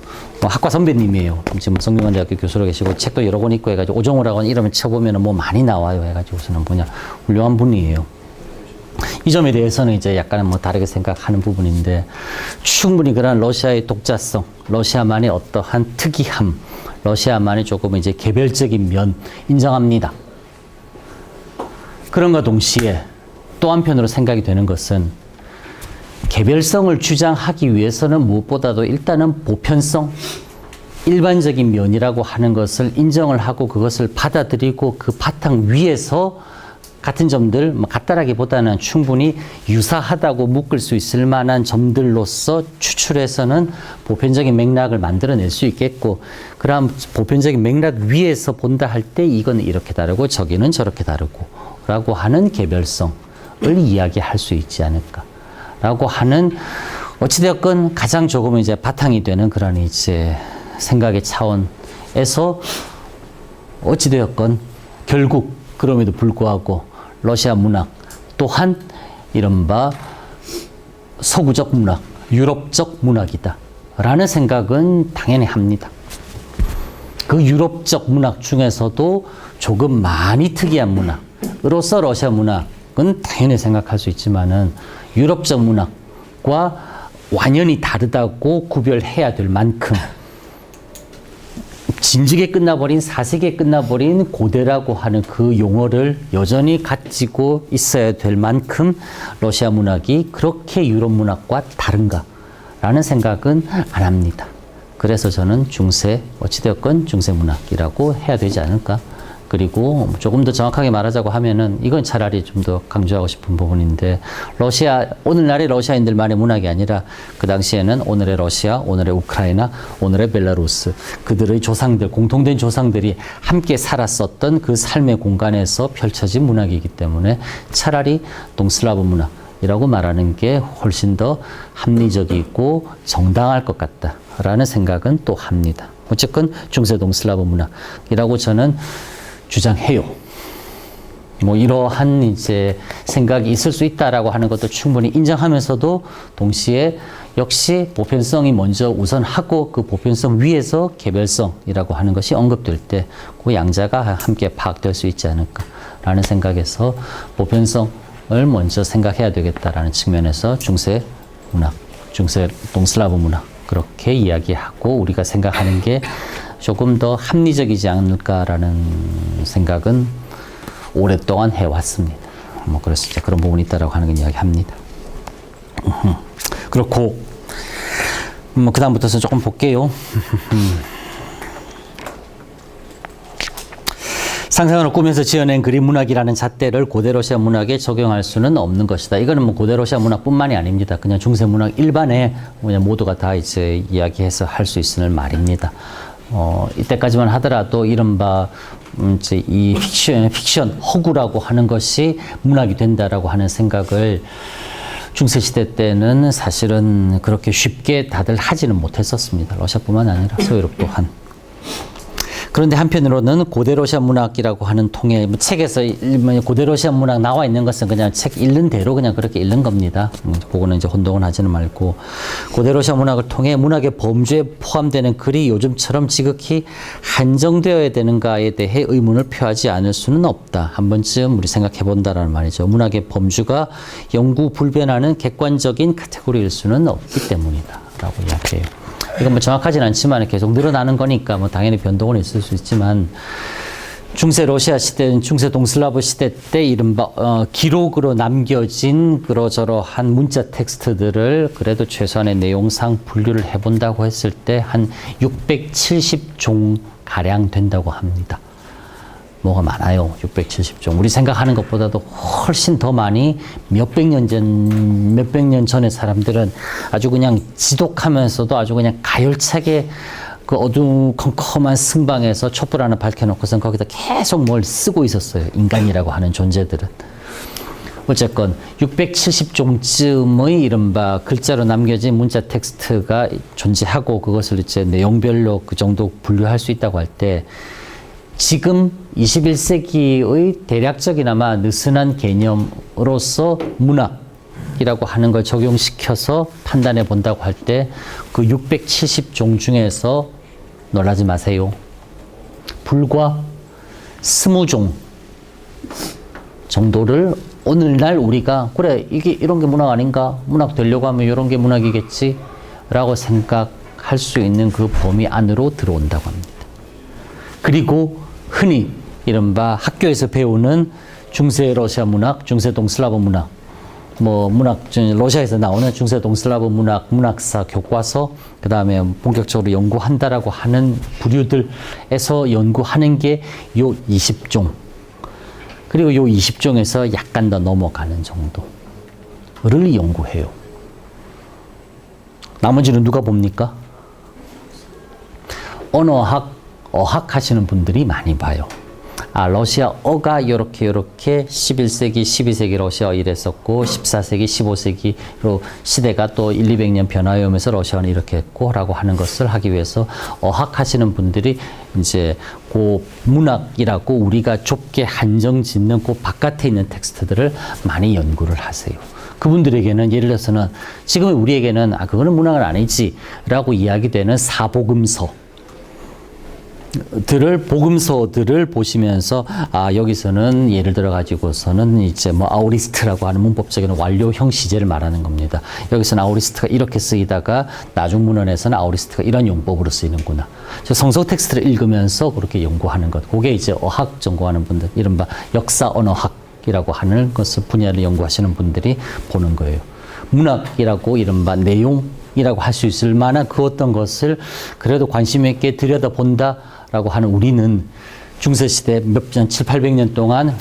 학과 선배님이에요. 지금 성균관대학교 교수로 계시고 책도 여러 권 읽고 해가지고 오정우라고 하는 이름을 쳐보면 많이 나와요. 해가지고서는 훌륭한 분이에요. 이 점에 대해서는 이제 약간 다르게 생각하는 부분인데 충분히 그런 러시아의 독자성, 러시아만의 어떠한 특이함, 러시아만의 조금 이제 개별적인 면 인정합니다. 그런가 동시에 또 한편으로 생각이 되는 것은 개별성을 주장하기 위해서는 무엇보다도 일단은 보편성, 일반적인 면이라고 하는 것을 인정을 하고 그것을 받아들이고 그 바탕 위에서 같은 점들, 같다라기보다는 충분히 유사하다고 묶을 수 있을 만한 점들로서 추출해서는 보편적인 맥락을 만들어낼 수 있겠고, 그럼 보편적인 맥락 위에서 본다 할 때 이건 이렇게 다르고 저기는 저렇게 다르고 라고 하는 개별성을 이야기할 수 있지 않을까 라고 하는, 어찌되었건 가장 조금은 이제 바탕이 되는 그런 이제 생각의 차원에서 어찌되었건 결국 그럼에도 불구하고 러시아 문학 또한 이른바 서구적 문학, 유럽적 문학이다 라는 생각은 당연히 합니다. 그 유럽적 문학 중에서도 조금 많이 특이한 문학으로서 러시아 문학은 당연히 생각할 수 있지만은 유럽적 문학과 완연히 다르다고 구별해야 될 만큼 진즉에 끝나버린, 사색에 끝나버린 고대라고 하는 그 용어를 여전히 가지고 있어야 될 만큼 러시아 문학이 그렇게 유럽 문학과 다른가라는 생각은 안 합니다. 그래서 저는 중세, 어찌되었건 중세 문학이라고 해야 되지 않을까. 그리고 조금 더 정확하게 말하자고 하면은 이건 차라리 좀 더 강조하고 싶은 부분인데, 러시아, 오늘날의 러시아인들만의 문학이 아니라 그 당시에는 오늘의 러시아, 오늘의 우크라이나, 오늘의 벨라루스, 그들의 조상들, 공통된 조상들이 함께 살았었던 그 삶의 공간에서 펼쳐진 문학이기 때문에 차라리 동슬라브 문학이라고 말하는 게 훨씬 더 합리적이고 정당할 것 같다라는 생각은 또 합니다. 어쨌건 중세 동슬라브 문학이라고 저는 주장해요. 이러한 이제 생각이 있을 수 있다라고 하는 것도 충분히 인정하면서도 동시에 역시 보편성이 먼저 우선하고 그 보편성 위에서 개별성이라고 하는 것이 언급될 때 그 양자가 함께 파악될 수 있지 않을까라는 생각에서 보편성을 먼저 생각해야 되겠다라는 측면에서 중세 문학, 중세 동슬라브 문학 그렇게 이야기하고 우리가 생각하는 게 조금 더 합리적이지 않을까라는 생각은 오랫동안 해왔습니다. 그래서 이제 그런 부분이 있다라고 하는 건 이야기합니다. 그렇고, 그 다음부터서 조금 볼게요. 상상으로 꾸면서 지어낸 그림 문학이라는 잣대를 고대 러시아 문학에 적용할 수는 없는 것이다. 이거는 고대 러시아 문학뿐만이 아닙니다. 그냥 중세 문학 일반에 그냥 모두가 다 이제 이야기해서 할 수 있을 말입니다. 이때까지만 하더라도 이른바 이제 이 픽션 허구라고 하는 것이 문학이 된다라고 하는 생각을 중세 시대 때는 사실은 그렇게 쉽게 다들 하지는 못했었습니다. 러시아뿐만 아니라 서유럽 또한. 그런데 한편으로는 고대 러시아 문학이라고 하는 통에 책에서 고대 러시아 문학 나와 있는 것은 그냥 책 읽는 대로 그냥 그렇게 읽는 겁니다. 그거는 이제 혼동을 하지는 말고, 고대 러시아 문학을 통해 문학의 범주에 포함되는 글이 요즘처럼 지극히 한정되어야 되는가에 대해 의문을 표하지 않을 수는 없다. 한 번쯤 우리 생각해 본다라는 말이죠. 문학의 범주가 영구 불변하는 객관적인 카테고리일 수는 없기 때문이다 라고 이야기해요. 이건 뭐 정확하진 않지만 계속 늘어나는 거니까 뭐 당연히 변동은 있을 수 있지만 중세 러시아 시대는 중세 동슬라브 시대 때 이른바 기록으로 남겨진 그러저러한 문자 텍스트들을 그래도 최소한의 내용상 분류를 해본다고 했을 때 한 670종 가량 된다고 합니다. 뭐가 많아요. 670종. 우리 생각하는 것보다도 훨씬 더 많이 몇백 년 전의 사람들은 아주 그냥 지독하면서도 아주 그냥 가열차게 그 어두컴컴한 승방에서 촛불 하나 밝혀놓고선 거기다 계속 뭘 쓰고 있었어요. 인간이라고 하는 존재들은. 어쨌건 670종쯤의 이른바 글자로 남겨진 문자 텍스트가 존재하고 그것을 이제 내용별로 그 정도 분류할 수 있다고 할 때 지금 21세기의 대략적이나마 느슨한 개념으로서 문학이라고 하는 걸 적용시켜서 판단해 본다고 할 때 그 670종 중에서 놀라지 마세요. 불과 20종 정도를 오늘날 우리가 그래 이게 이런 게 문학 아닌가? 문학 되려고 하면 이런 게 문학이겠지? 라고 생각할 수 있는 그 범위 안으로 들어온다고 합니다. 그리고 흔히 이른바 학교에서 배우는 중세 러시아 문학, 중세 동슬라브 문학, 뭐 문학 러시아에서 나오는 중세 동슬라브 문학, 문학사 교과서, 그 다음에 본격적으로 연구한다라고 하는 부류들에서 연구하는 게 요 20종. 그리고 요 20종에서 약간 더 넘어가는 정도를 연구해요. 나머지는 누가 봅니까? 언어학, 어학 하시는 분들이 많이 봐요. 아, 러시아어가 요렇게 11세기, 12세기 러시아어 이랬었고 14세기, 15세기로 시대가 또 1, 200년 변화해 오면서 러시아어는 이렇게 했고 라고 하는 것을 하기 위해서 어학 하시는 분들이 이제 그 문학이라고 우리가 좁게 한정 짓는 그 바깥에 있는 텍스트들을 많이 연구를 하세요. 그분들에게는 예를 들어서는 지금 우리에게는 아, 그거는 문학은 아니지 라고 이야기되는 사복음서 복음서들을 보시면서, 아, 여기서는 예를 들어 가지고서는 이제 뭐 아우리스트라고 하는 문법적인 완료형 시제를 말하는 겁니다. 여기서는 아우리스트가 이렇게 쓰이다가 나중 문헌에서는 아우리스트가 이런 용법으로 쓰이는구나. 성서 텍스트를 읽으면서 그렇게 연구하는 것. 그게 이제 어학 전공하는 분들, 이른바 역사 언어학이라고 하는 것을 분야를 연구하시는 분들이 보는 거예요. 문학이라고 이른바 내용이라고 할 수 있을 만한 그 어떤 것을 그래도 관심 있게 들여다본다 라고 하는 우리는 중세시대 몇 년, 7, 800년 동안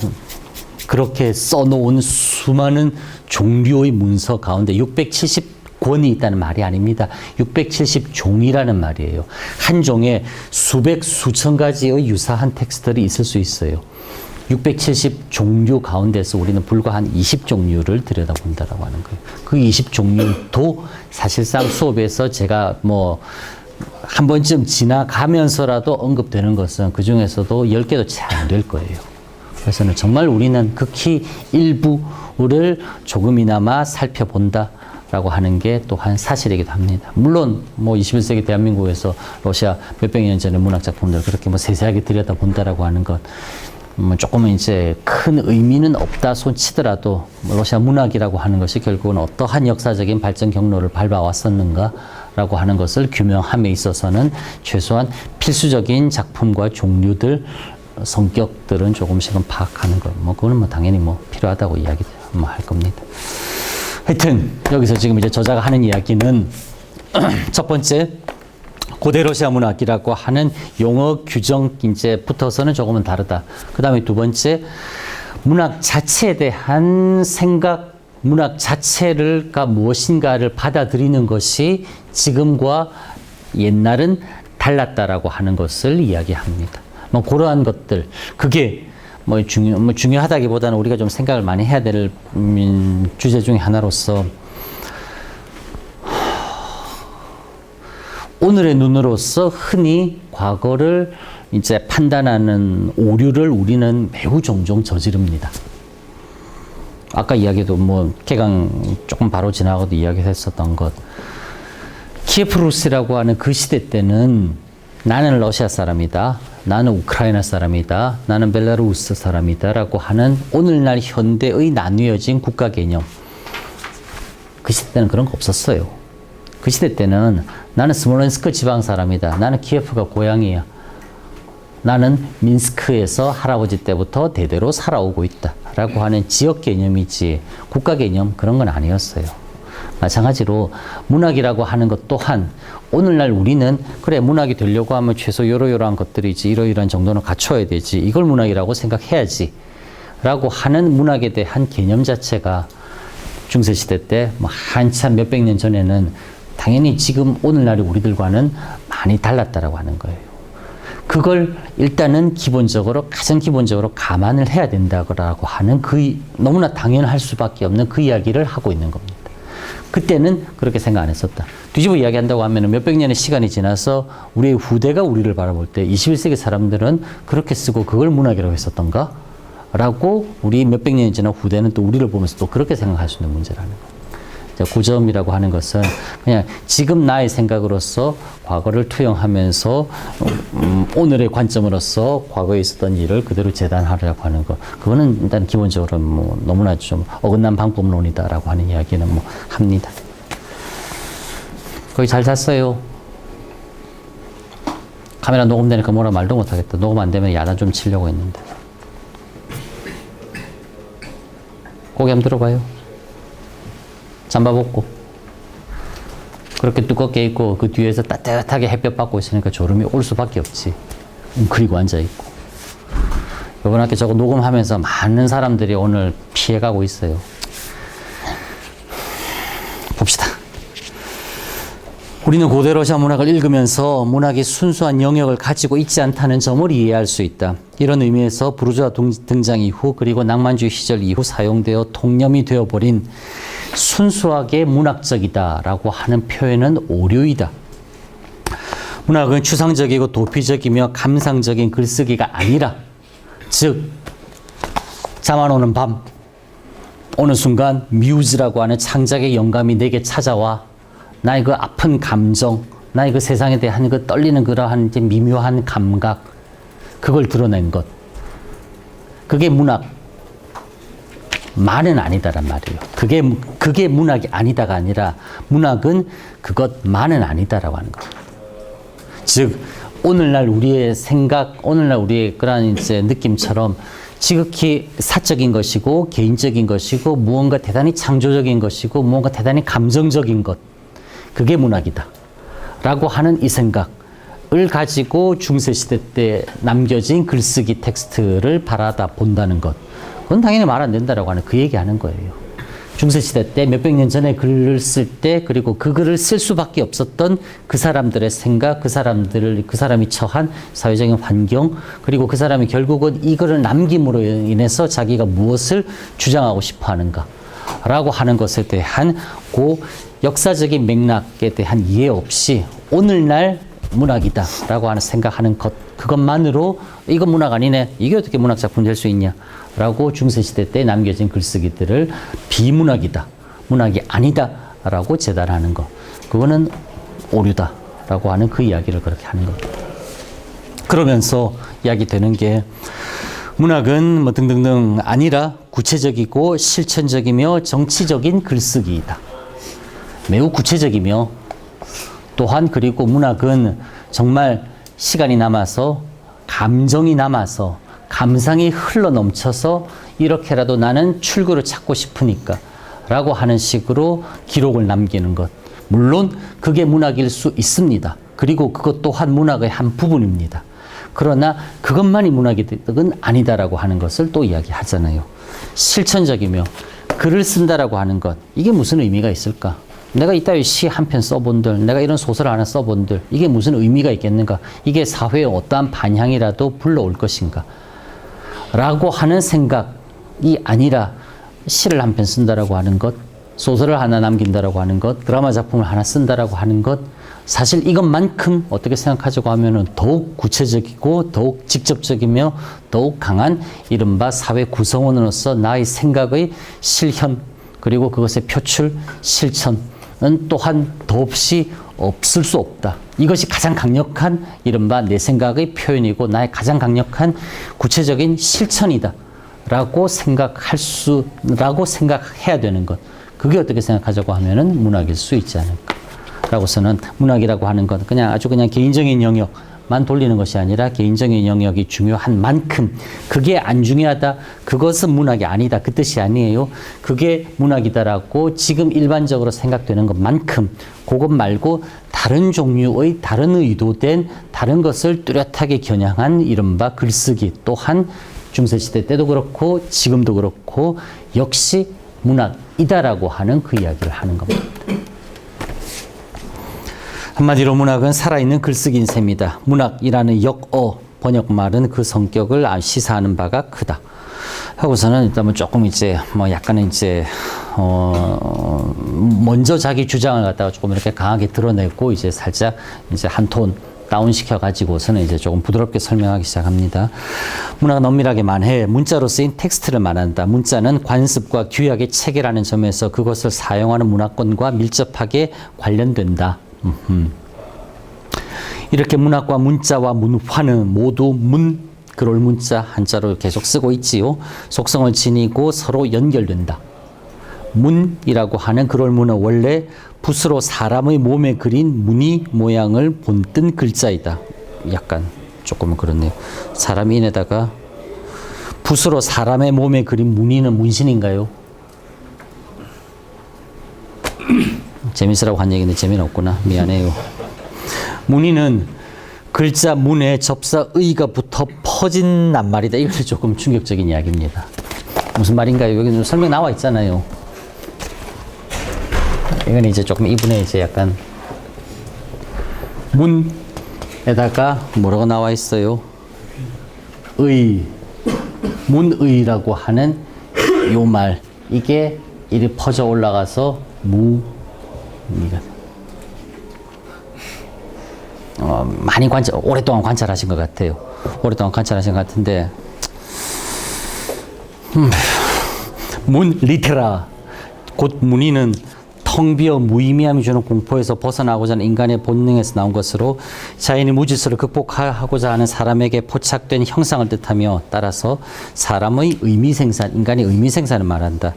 그렇게 써놓은 수많은 종류의 문서 가운데 670권이 있다는 말이 아닙니다. 670종이라는 말이에요. 한 종에 수백, 수천 가지의 유사한 텍스트들이 있을 수 있어요. 670종류 가운데서 우리는 불과 한 20종류를 들여다본다라고 하는 거예요. 그 20종류도 사실상 수업에서 제가 뭐 한 번쯤 지나가면서라도 언급되는 것은 그 중에서도 10개도 채 안 될 거예요. 그래서는 정말 우리는 극히 일부를 조금이나마 살펴본다라고 하는 게 또한 사실이기도 합니다. 물론 뭐 21세기 대한민국에서 러시아 몇백 년 전의 문학 작품들 그렇게 뭐 세세하게 들여다본다라고 하는 것 조금은 이제 큰 의미는 없다 손치더라도 러시아 문학이라고 하는 것이 결국은 어떠한 역사적인 발전 경로를 밟아왔었는가 라고 하는 것을 규명함에 있어서는 최소한 필수적인 작품과 종류들, 성격들은 조금씩은 파악하는 것. 뭐, 그거는 뭐 당연히 뭐 필요하다고 이야기 뭐 할 겁니다. 하여튼, 여기서 지금 이제 저자가 하는 이야기는 첫 번째, 고대 러시아 문학이라고 하는 용어 규정 이제 붙어서는 조금은 다르다. 그 다음에 두 번째, 문학 자체에 대한 생각, 문학 자체가 무엇인가를 받아들이는 것이 지금과 옛날은 달랐다라고 하는 것을 이야기합니다. 뭐 그러한 것들, 그게 뭐 중요하다기보다는 우리가 좀 생각을 많이 해야 될 주제 중에 하나로서 오늘의 눈으로서 흔히 과거를 이제 판단하는 오류를 우리는 매우 종종 저지릅니다. 아까 이야기도 뭐 개강 조금 바로 지나가도 이야기했었던 것. 키예프 루스라고 하는 그 시대 때는 나는 러시아 사람이다. 나는 우크라이나 사람이다. 나는 벨라루스 사람이다. 라고 하는 오늘날 현대의 나뉘어진 국가 개념. 그 시대 때는 그런 거 없었어요. 그 시대 때는 나는 스모렌스크 지방 사람이다. 나는 키예프가 고향이야. 나는 민스크에서 할아버지 때부터 대대로 살아오고 있다. 라고 하는 지역 개념이지 국가 개념 그런 건 아니었어요. 마찬가지로 문학이라고 하는 것 또한 오늘날 우리는 그래 문학이 되려고 하면 최소 이러이러한 것들이지 이러이러한 정도는 갖춰야 되지 이걸 문학이라고 생각해야지 라고 하는 문학에 대한 개념 자체가 중세시대 때 뭐 한참 몇백 년 전에는 당연히 지금 오늘날의 우리들과는 많이 달랐다라고 하는 거예요. 그걸 일단은 기본적으로 가장 기본적으로 감안을 해야 된다고 하는 그 너무나 당연할 수밖에 없는 그 이야기를 하고 있는 겁니다. 그때는 그렇게 생각 안 했었다. 뒤집어 이야기한다고 하면 몇백 년의 시간이 지나서 우리의 후대가 우리를 바라볼 때 21세기 사람들은 그렇게 쓰고 그걸 문학이라고 했었던가? 라고 우리 몇백 년이 지난 후대는 또 우리를 보면서 또 그렇게 생각할 수 있는 문제라는 거예요. 고점이라고 하는 것은 그냥 지금 나의 생각으로서 과거를 투영하면서 오늘의 관점으로서 과거에 있었던 일을 그대로 재단하려고 하는 것. 그거는 일단 기본적으로 뭐 너무나 좀 어긋난 방법론이다라고 하는 이야기는 뭐 합니다. 거의 잘 잤어요. 카메라 녹음되니까 뭐라 말도 못하겠다. 녹음 안 되면 야단 좀 치려고 했는데. 고개 한번 들어봐요. 잠바 벗고 그렇게 두껍게 입고 그 뒤에서 따뜻하게 햇볕 받고 있으니까 졸음이 올 수밖에 없지. 웅크리고 앉아있고 이번 학기 저거 녹음하면서 많은 사람들이 오늘 피해가고 있어요. 봅시다. 우리는 고대 러시아 문학을 읽으면서 문학이 순수한 영역을 가지고 있지 않다는 점을 이해할 수 있다. 이런 의미에서 부르주아 등장 이후 그리고 낭만주의 시절 이후 사용되어 통념이 되어버린 순수하게 문학적이다라고 하는 표현은 오류이다. 문학은 추상적이고 도피적이며 감상적인 글쓰기가 아니라 즉 잠 안 오는 밤 어느 순간 뮤즈라고 하는 창작의 영감이 내게 찾아와 나의 그 아픈 감정, 나의 그 세상에 대한 그 떨리는 그러한 이제 미묘한 감각, 그걸 드러낸 것. 그게 문학만은 아니다란 말이에요. 그게 문학이 아니다가 아니라 문학은 그것만은 아니다라고 하는 거예요. 즉, 오늘날 우리의 생각, 오늘날 우리의 그러한 이제 느낌처럼 지극히 사적인 것이고 개인적인 것이고 무언가 대단히 창조적인 것이고 무언가 대단히 감정적인 것. 그게 문학이다. 라고 하는 이 생각을 가지고 중세시대 때 남겨진 글쓰기 텍스트를 바라다 본다는 것. 그건 당연히 말 안 된다라고 하는 그 얘기하는 거예요. 중세시대 때 몇백 년 전에 글을 쓸 때 그리고 그 글을 쓸 수밖에 없었던 그 사람들의 생각, 그 사람이 처한 사회적인 환경 그리고 그 사람이 결국은 이 글을 남김으로 인해서 자기가 무엇을 주장하고 싶어 하는가 라고 하는 것에 대한 그 역사적인 맥락에 대한 이해 없이 오늘날 문학이다 라고 하는 생각하는 것 그것만으로 이건 문학 아니네 이게 어떻게 문학 작품 될 수 있냐 라고 중세시대 때 남겨진 글쓰기들을 비문학이다 문학이 아니다 라고 재단하는 것 그거는 오류다 라고 하는 그 이야기를 그렇게 하는 겁니다. 그러면서 이야기되는 게 문학은 뭐 등등등 아니라 구체적이고 실천적이며 정치적인 글쓰기이다. 매우 구체적이며 또한 그리고 문학은 정말 시간이 남아서 감정이 남아서 감상이 흘러 넘쳐서 이렇게라도 나는 출구를 찾고 싶으니까 라고 하는 식으로 기록을 남기는 것. 물론 그게 문학일 수 있습니다. 그리고 그것 또한 문학의 한 부분입니다. 그러나 그것만이 문학은 아니다라고 하는 것을 또 이야기하잖아요. 실천적이며 글을 쓴다라고 하는 것. 이게 무슨 의미가 있을까? 내가 이따위 시 한 편 써본들, 내가 이런 소설 하나 써본들, 이게 무슨 의미가 있겠는가? 이게 사회에 어떠한 반향이라도 불러올 것인가? 라고 하는 생각이 아니라 시를 한 편 쓴다라고 하는 것, 소설을 하나 남긴다라고 하는 것, 드라마 작품을 하나 쓴다라고 하는 것, 사실 이것만큼 어떻게 생각하자고 하면은 더욱 구체적이고 더욱 직접적이며 더욱 강한 이른바 사회 구성원으로서 나의 생각의 실현, 그리고 그것의 표출, 실천은 또한 더없이 없을 수 없다. 이것이 가장 강력한 이른바 내 생각의 표현이고 나의 가장 강력한 구체적인 실천이다. 라고 생각해야 되는 것. 그게 어떻게 생각하자고 하면은 문학일 수 있지 않을까. 라고서는 문학이라고 하는 건 그냥 아주 그냥 개인적인 영역만 돌리는 것이 아니라 개인적인 영역이 중요한 만큼 그게 안 중요하다. 그것은 문학이 아니다. 그 뜻이 아니에요. 그게 문학이다라고 지금 일반적으로 생각되는 것만큼 그것 말고 다른 종류의 다른 의도된 다른 것을 뚜렷하게 겨냥한 이른바 글쓰기 또한 중세시대 때도 그렇고 지금도 그렇고 역시 문학이다라고 하는 그 이야기를 하는 겁니다. 한마디로 문학은 살아있는 글쓰기인 셈이다. 문학이라는 역어 번역말은 그 성격을 시사하는 바가 크다. 하고서는 일단 뭐 조금 이제 뭐 약간은 이제 먼저 자기 주장을 갖다가 조금 이렇게 강하게 드러내고 이제 살짝 이제 한 톤 다운 시켜 가지고서는 이제 조금 부드럽게 설명하기 시작합니다. 문학은 엄밀하게 말해 문자로 쓰인 텍스트를 말한다. 문자는 관습과 규약의 체계라는 점에서 그것을 사용하는 문화권과 밀접하게 관련된다. 이렇게 문학과 문자와 문화는 모두 그럴 문자 한자로 계속 쓰고 있지요. 속성을 지니고 서로 연결된다. 문이라고 하는 그럴 문은 원래 붓으로 사람의 몸에 그린 무늬 모양을 본뜬 글자이다. 약간 조금은 그렇네요. 사람이 인에다가 붓으로 사람의 몸에 그린 무늬는 문신인가요? 재밌으라고 한 얘기인데 재미는 없구나. 미안해요. 무늬는 글자 문에 접사 의가 붙어 퍼진 낱말이다. 이것이 조금 충격적인 이야기입니다. 무슨 말인가요? 여기 좀 설명 나와 있잖아요. 이건 이제 조금 이분의 이제 약간 문에다가 뭐라고 나와 있어요? 문의라고 하는 요 말 이게 이리 퍼져 올라가서 많이 오랫동안 관찰하신 것 같아요. 오랫동안 관찰하신 것 같은데 리테라 곧 문의는 텅 비어 무의미함이 주는 공포에서 벗어나고자 하는 인간의 본능에서 나온 것으로 자연이 무질서를 극복하고자 하는 사람에게 포착된 형상을 뜻하며 따라서 사람의 의미생산, 인간의 의미생산을 말한다.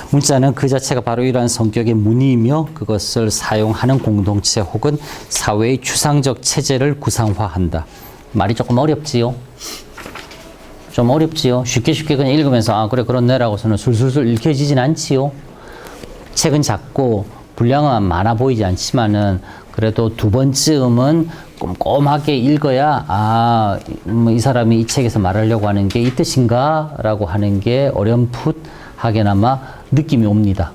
문자는 그 자체가 바로 이러한 성격의 문의이며 그것을 사용하는 공동체 혹은 사회의 추상적 체제를 구상화한다. 말이 조금 어렵지요? 좀 어렵지요? 쉽게 그냥 읽으면서 아 그래 그렇네라고서는 술술술 읽혀지진 않지요? 책은 작고 분량은 많아 보이지 않지만은 그래도 두 번쯤은 꼼꼼하게 읽어야 이 사람이 이 책에서 말하려고 하는 게 이 뜻인가? 라고 하는 게 어렴풋하게나마 느낌이 옵니다.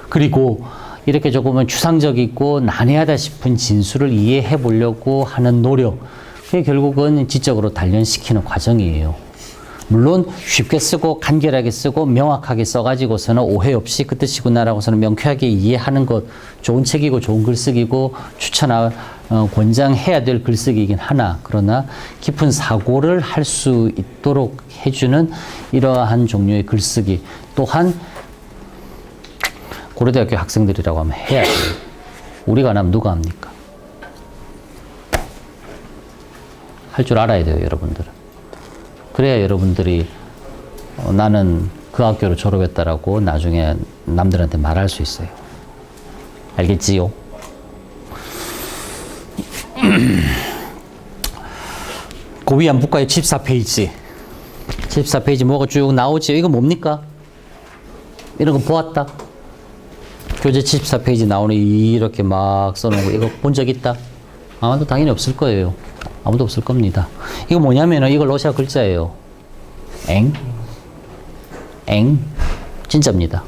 그리고 이렇게 조금은 추상적이고 난해하다 싶은 진술을 이해해 보려고 하는 노력, 그게 결국은 지적으로 단련시키는 과정이에요. 물론 쉽게 쓰고 간결하게 쓰고 명확하게 써가지고서는 오해 없이 그 뜻이구나라고서는 명쾌하게 이해하는 것 좋은 책이고 좋은 글쓰기고 권장해야 될 글쓰기이긴 하나 그러나 깊은 사고를 할 수 있도록 해주는 이러한 종류의 글쓰기 또한 고려대학교 학생들이라고 하면 해야 돼요. 우리가 안 하면 누가 합니까? 할 줄 알아야 돼요, 여러분들은. 그래야 여러분들이 나는 그 학교를 졸업했다라고 나중에 남들한테 말할 수 있어요. 알겠지요? 그 위에 한번 볼까요? 74페이지. 74페이지 뭐가 쭉 나오지요? 이거 뭡니까? 이런 거 보았다? 교재 74페이지 나오는 이렇게 막 써놓은 거 이거 본 적 있다? 아마도 당연히 없을 거예요. 아무도 없을 겁니다. 이거 뭐냐면은 이거 러시아 글자예요. 진짜입니다.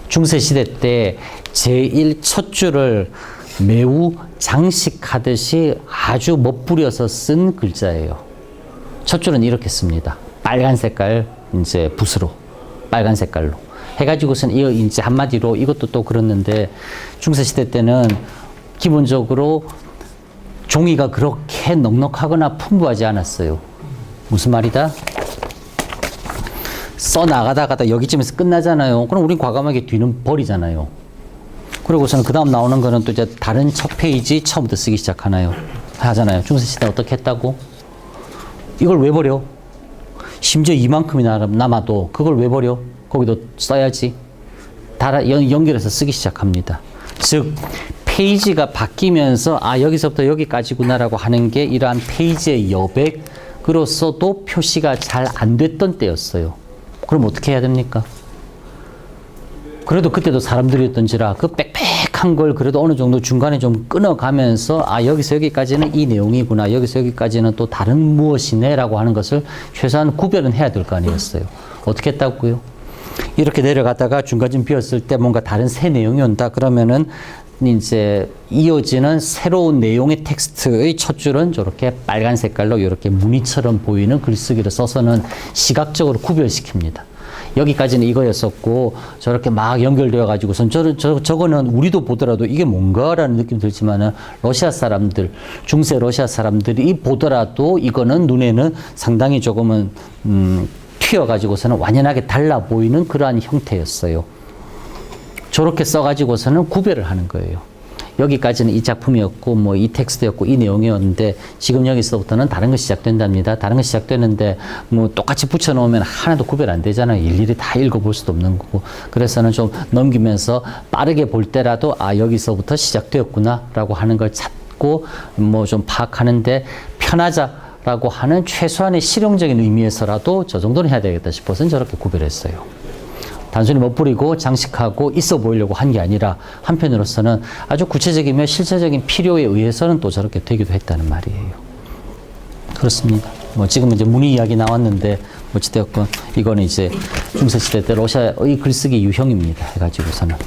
중세시대 때 제일 첫 줄을 매우 장식하듯이 아주 멋부려서 쓴 글자예요. 첫 줄은 이렇게 씁니다. 빨간 색깔 이제 붓으로 빨간 색깔로 해가지고선 이제 한마디로 이것도 또 그렇는데 중세시대 때는 기본적으로 종이가 그렇게 넉넉하거나 풍부하지 않았어요. 무슨 말이다? 써나가다가 여기쯤에서 끝나잖아요. 그럼 우린 과감하게 뒤는 버리잖아요. 그리고서는 그 다음 나오는 거는 또 이제 다른 첫 페이지 처음부터 쓰기 하잖아요. 중세시대 어떻게 했다고? 이걸 왜 버려? 심지어 이만큼이 남아도 그걸 왜 버려? 거기도 써야지. 연결해서 쓰기 시작합니다. 즉 페이지가 바뀌면서 여기서부터 여기까지구나라고 하는 게 이러한 페이지의 여백으로서도 표시가 잘 안 됐던 때였어요. 그럼 어떻게 해야 됩니까? 그래도 그때도 사람들이었던지라 그 빽빽한 걸 그래도 어느 정도 중간에 좀 끊어가면서 여기서 여기까지는 이 내용이구나, 여기서 여기까지는 또 다른 무엇이네 라고 하는 것을 최소한 구별은 해야 될 거 아니었어요. 어떻게 했다고요? 이렇게 내려가다가 중간쯤 비었을 때 뭔가 다른 새 내용이 온다 그러면은 이제 이어지는 새로운 내용의 텍스트의 첫 줄은 저렇게 빨간 색깔로 이렇게 무늬처럼 보이는 글쓰기를 써서는 시각적으로 구별시킵니다. 여기까지는 이거였었고 저렇게 막 연결되어 가지고선 저거는 우리도 보더라도 이게 뭔가라는 느낌이 들지만은 러시아 사람들, 중세 러시아 사람들이 보더라도 이거는 눈에는 상당히 조금은 튀어 가지고서는 완연하게 달라 보이는 그러한 형태였어요. 저렇게 써 가지고서는 구별을 하는 거예요. 여기까지는 이 작품이었고 뭐 이 텍스트였고 이 내용이었는데 지금 여기서부터는 다른 거 시작된답니다. 다른 거 시작되는데 뭐 똑같이 붙여 놓으면 하나도 구별 안 되잖아요. 일일이 다 읽어볼 수도 없는 거고. 그래서는 좀 넘기면서 빠르게 볼 때라도 여기서부터 시작되었구나 라고 하는 걸 찾고 뭐 좀 파악하는데 편하자라고 하는 최소한의 실용적인 의미에서라도 저 정도는 해야 되겠다 싶어서 저렇게 구별했어요. 단순히 멋부리고 장식하고 있어 보이려고 한 게 아니라 한편으로서는 아주 구체적이며 실체적인 필요에 의해서는 또 저렇게 되기도 했다는 말이에요. 그렇습니다. 뭐 지금 이제 문의 이야기 나왔는데 어찌되었건 이거는 이제 중세시대 때 러시아의 글쓰기 유형입니다. 해가지고서는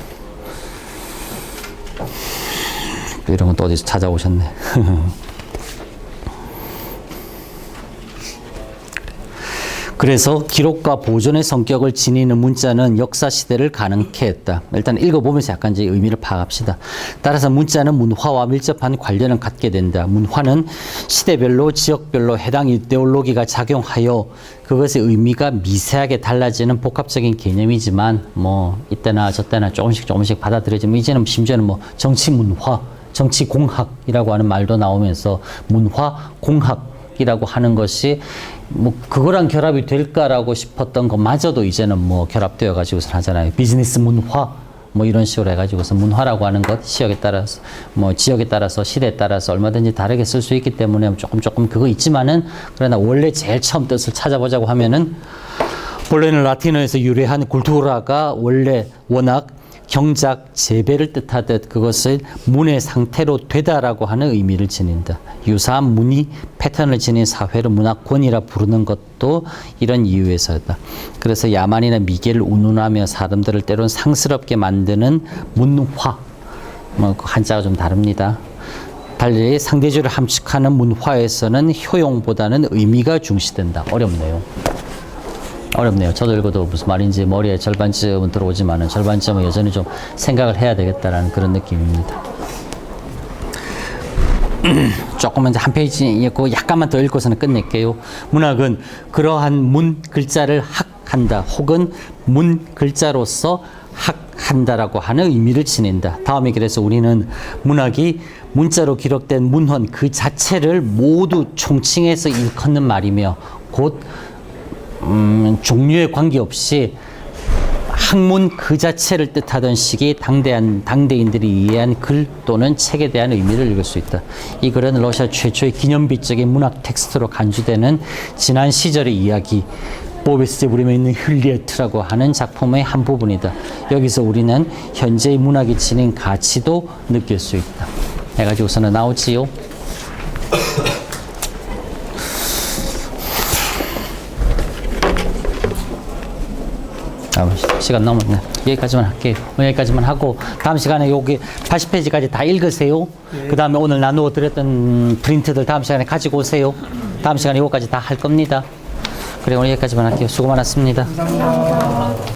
이런 건 또 어디서 찾아오셨네. 그래서 기록과 보존의 성격을 지니는 문자는 역사 시대를 가능케 했다. 일단 읽어보면서 약간 이제 의미를 파악합시다. 따라서 문자는 문화와 밀접한 관련을 갖게 된다. 문화는 시대별로 지역별로 해당 이데올로기가 작용하여 그것의 의미가 미세하게 달라지는 복합적인 개념이지만 뭐 이때나 저때나 조금씩 받아들여지면 이제는 심지어는 뭐 정치 문화, 정치 공학이라고 하는 말도 나오면서 문화 공학이라고 하는 것이 뭐 그거랑 결합이 될까라고 싶었던 것마저도 이제는 뭐 결합되어 가지고서 하잖아요. 비즈니스 문화 뭐 이런 식으로 해가지고서 문화라고 하는 것 지역에 따라서 뭐 지역에 따라서 시대에 따라서 얼마든지 다르게 쓸 수 있기 때문에 조금 그거 있지만은 그러나 원래 제일 처음 뜻을 찾아보자고 하면은 본래는 라틴어에서 유래한 굴투라가 원래 워낙 경작, 재배를 뜻하듯 그것을 문의 상태로 되다라고 하는 의미를 지닌다. 유사한 문의 패턴을 지닌 사회를 문화권이라 부르는 것도 이런 이유에서였다. 그래서 야만이나 미개를 운운하며 사람들을 때론 상스럽게 만드는 문화, 뭐 한자가 좀 다릅니다. 달리 상대주의를 함축하는 문화에서는 효용보다는 의미가 중시된다. 어렵네요. 저도 읽어도 무슨 말인지 머리에 절반쯤은 들어오지만은 절반쯤은 여전히 좀 생각을 해야 되겠다라는 그런 느낌입니다. 조금만 이제 한 페이지 읽고 약간만 더 읽고서는 끝낼게요. 문학은 그러한 문 글자를 학한다 혹은 문 글자로서 학한다라고 하는 의미를 지닌다. 다음에 그래서 우리는 문학이 문자로 기록된 문헌 그 자체를 모두 총칭해서 일컫는 말이며 곧 종류에 관계없이 학문 그 자체를 뜻하던 시기 당대인들이 이해한 글 또는 책에 대한 의미를 읽을 수 있다. 이 글은 러시아 최초의 기념비적인 문학 텍스트로 간주되는 지난 시절의 이야기 보베스에 부르며 있는 힐리어트라고 하는 작품의 한 부분이다. 여기서 우리는 현재의 문학이 지닌 가치도 느낄 수 있다. 해가지고서는 나오지요. 시간 넘었네. 여기까지만 할게요. 여기까지만 하고 다음 시간에 여기 80페이지까지 다 읽으세요. 그 다음에 오늘 나누어 드렸던 프린트들 다음 시간에 가지고 오세요. 다음 시간에 이거까지 다 할 겁니다. 그래 오늘 여기까지만 할게요. 수고 많았습니다. 감사합니다.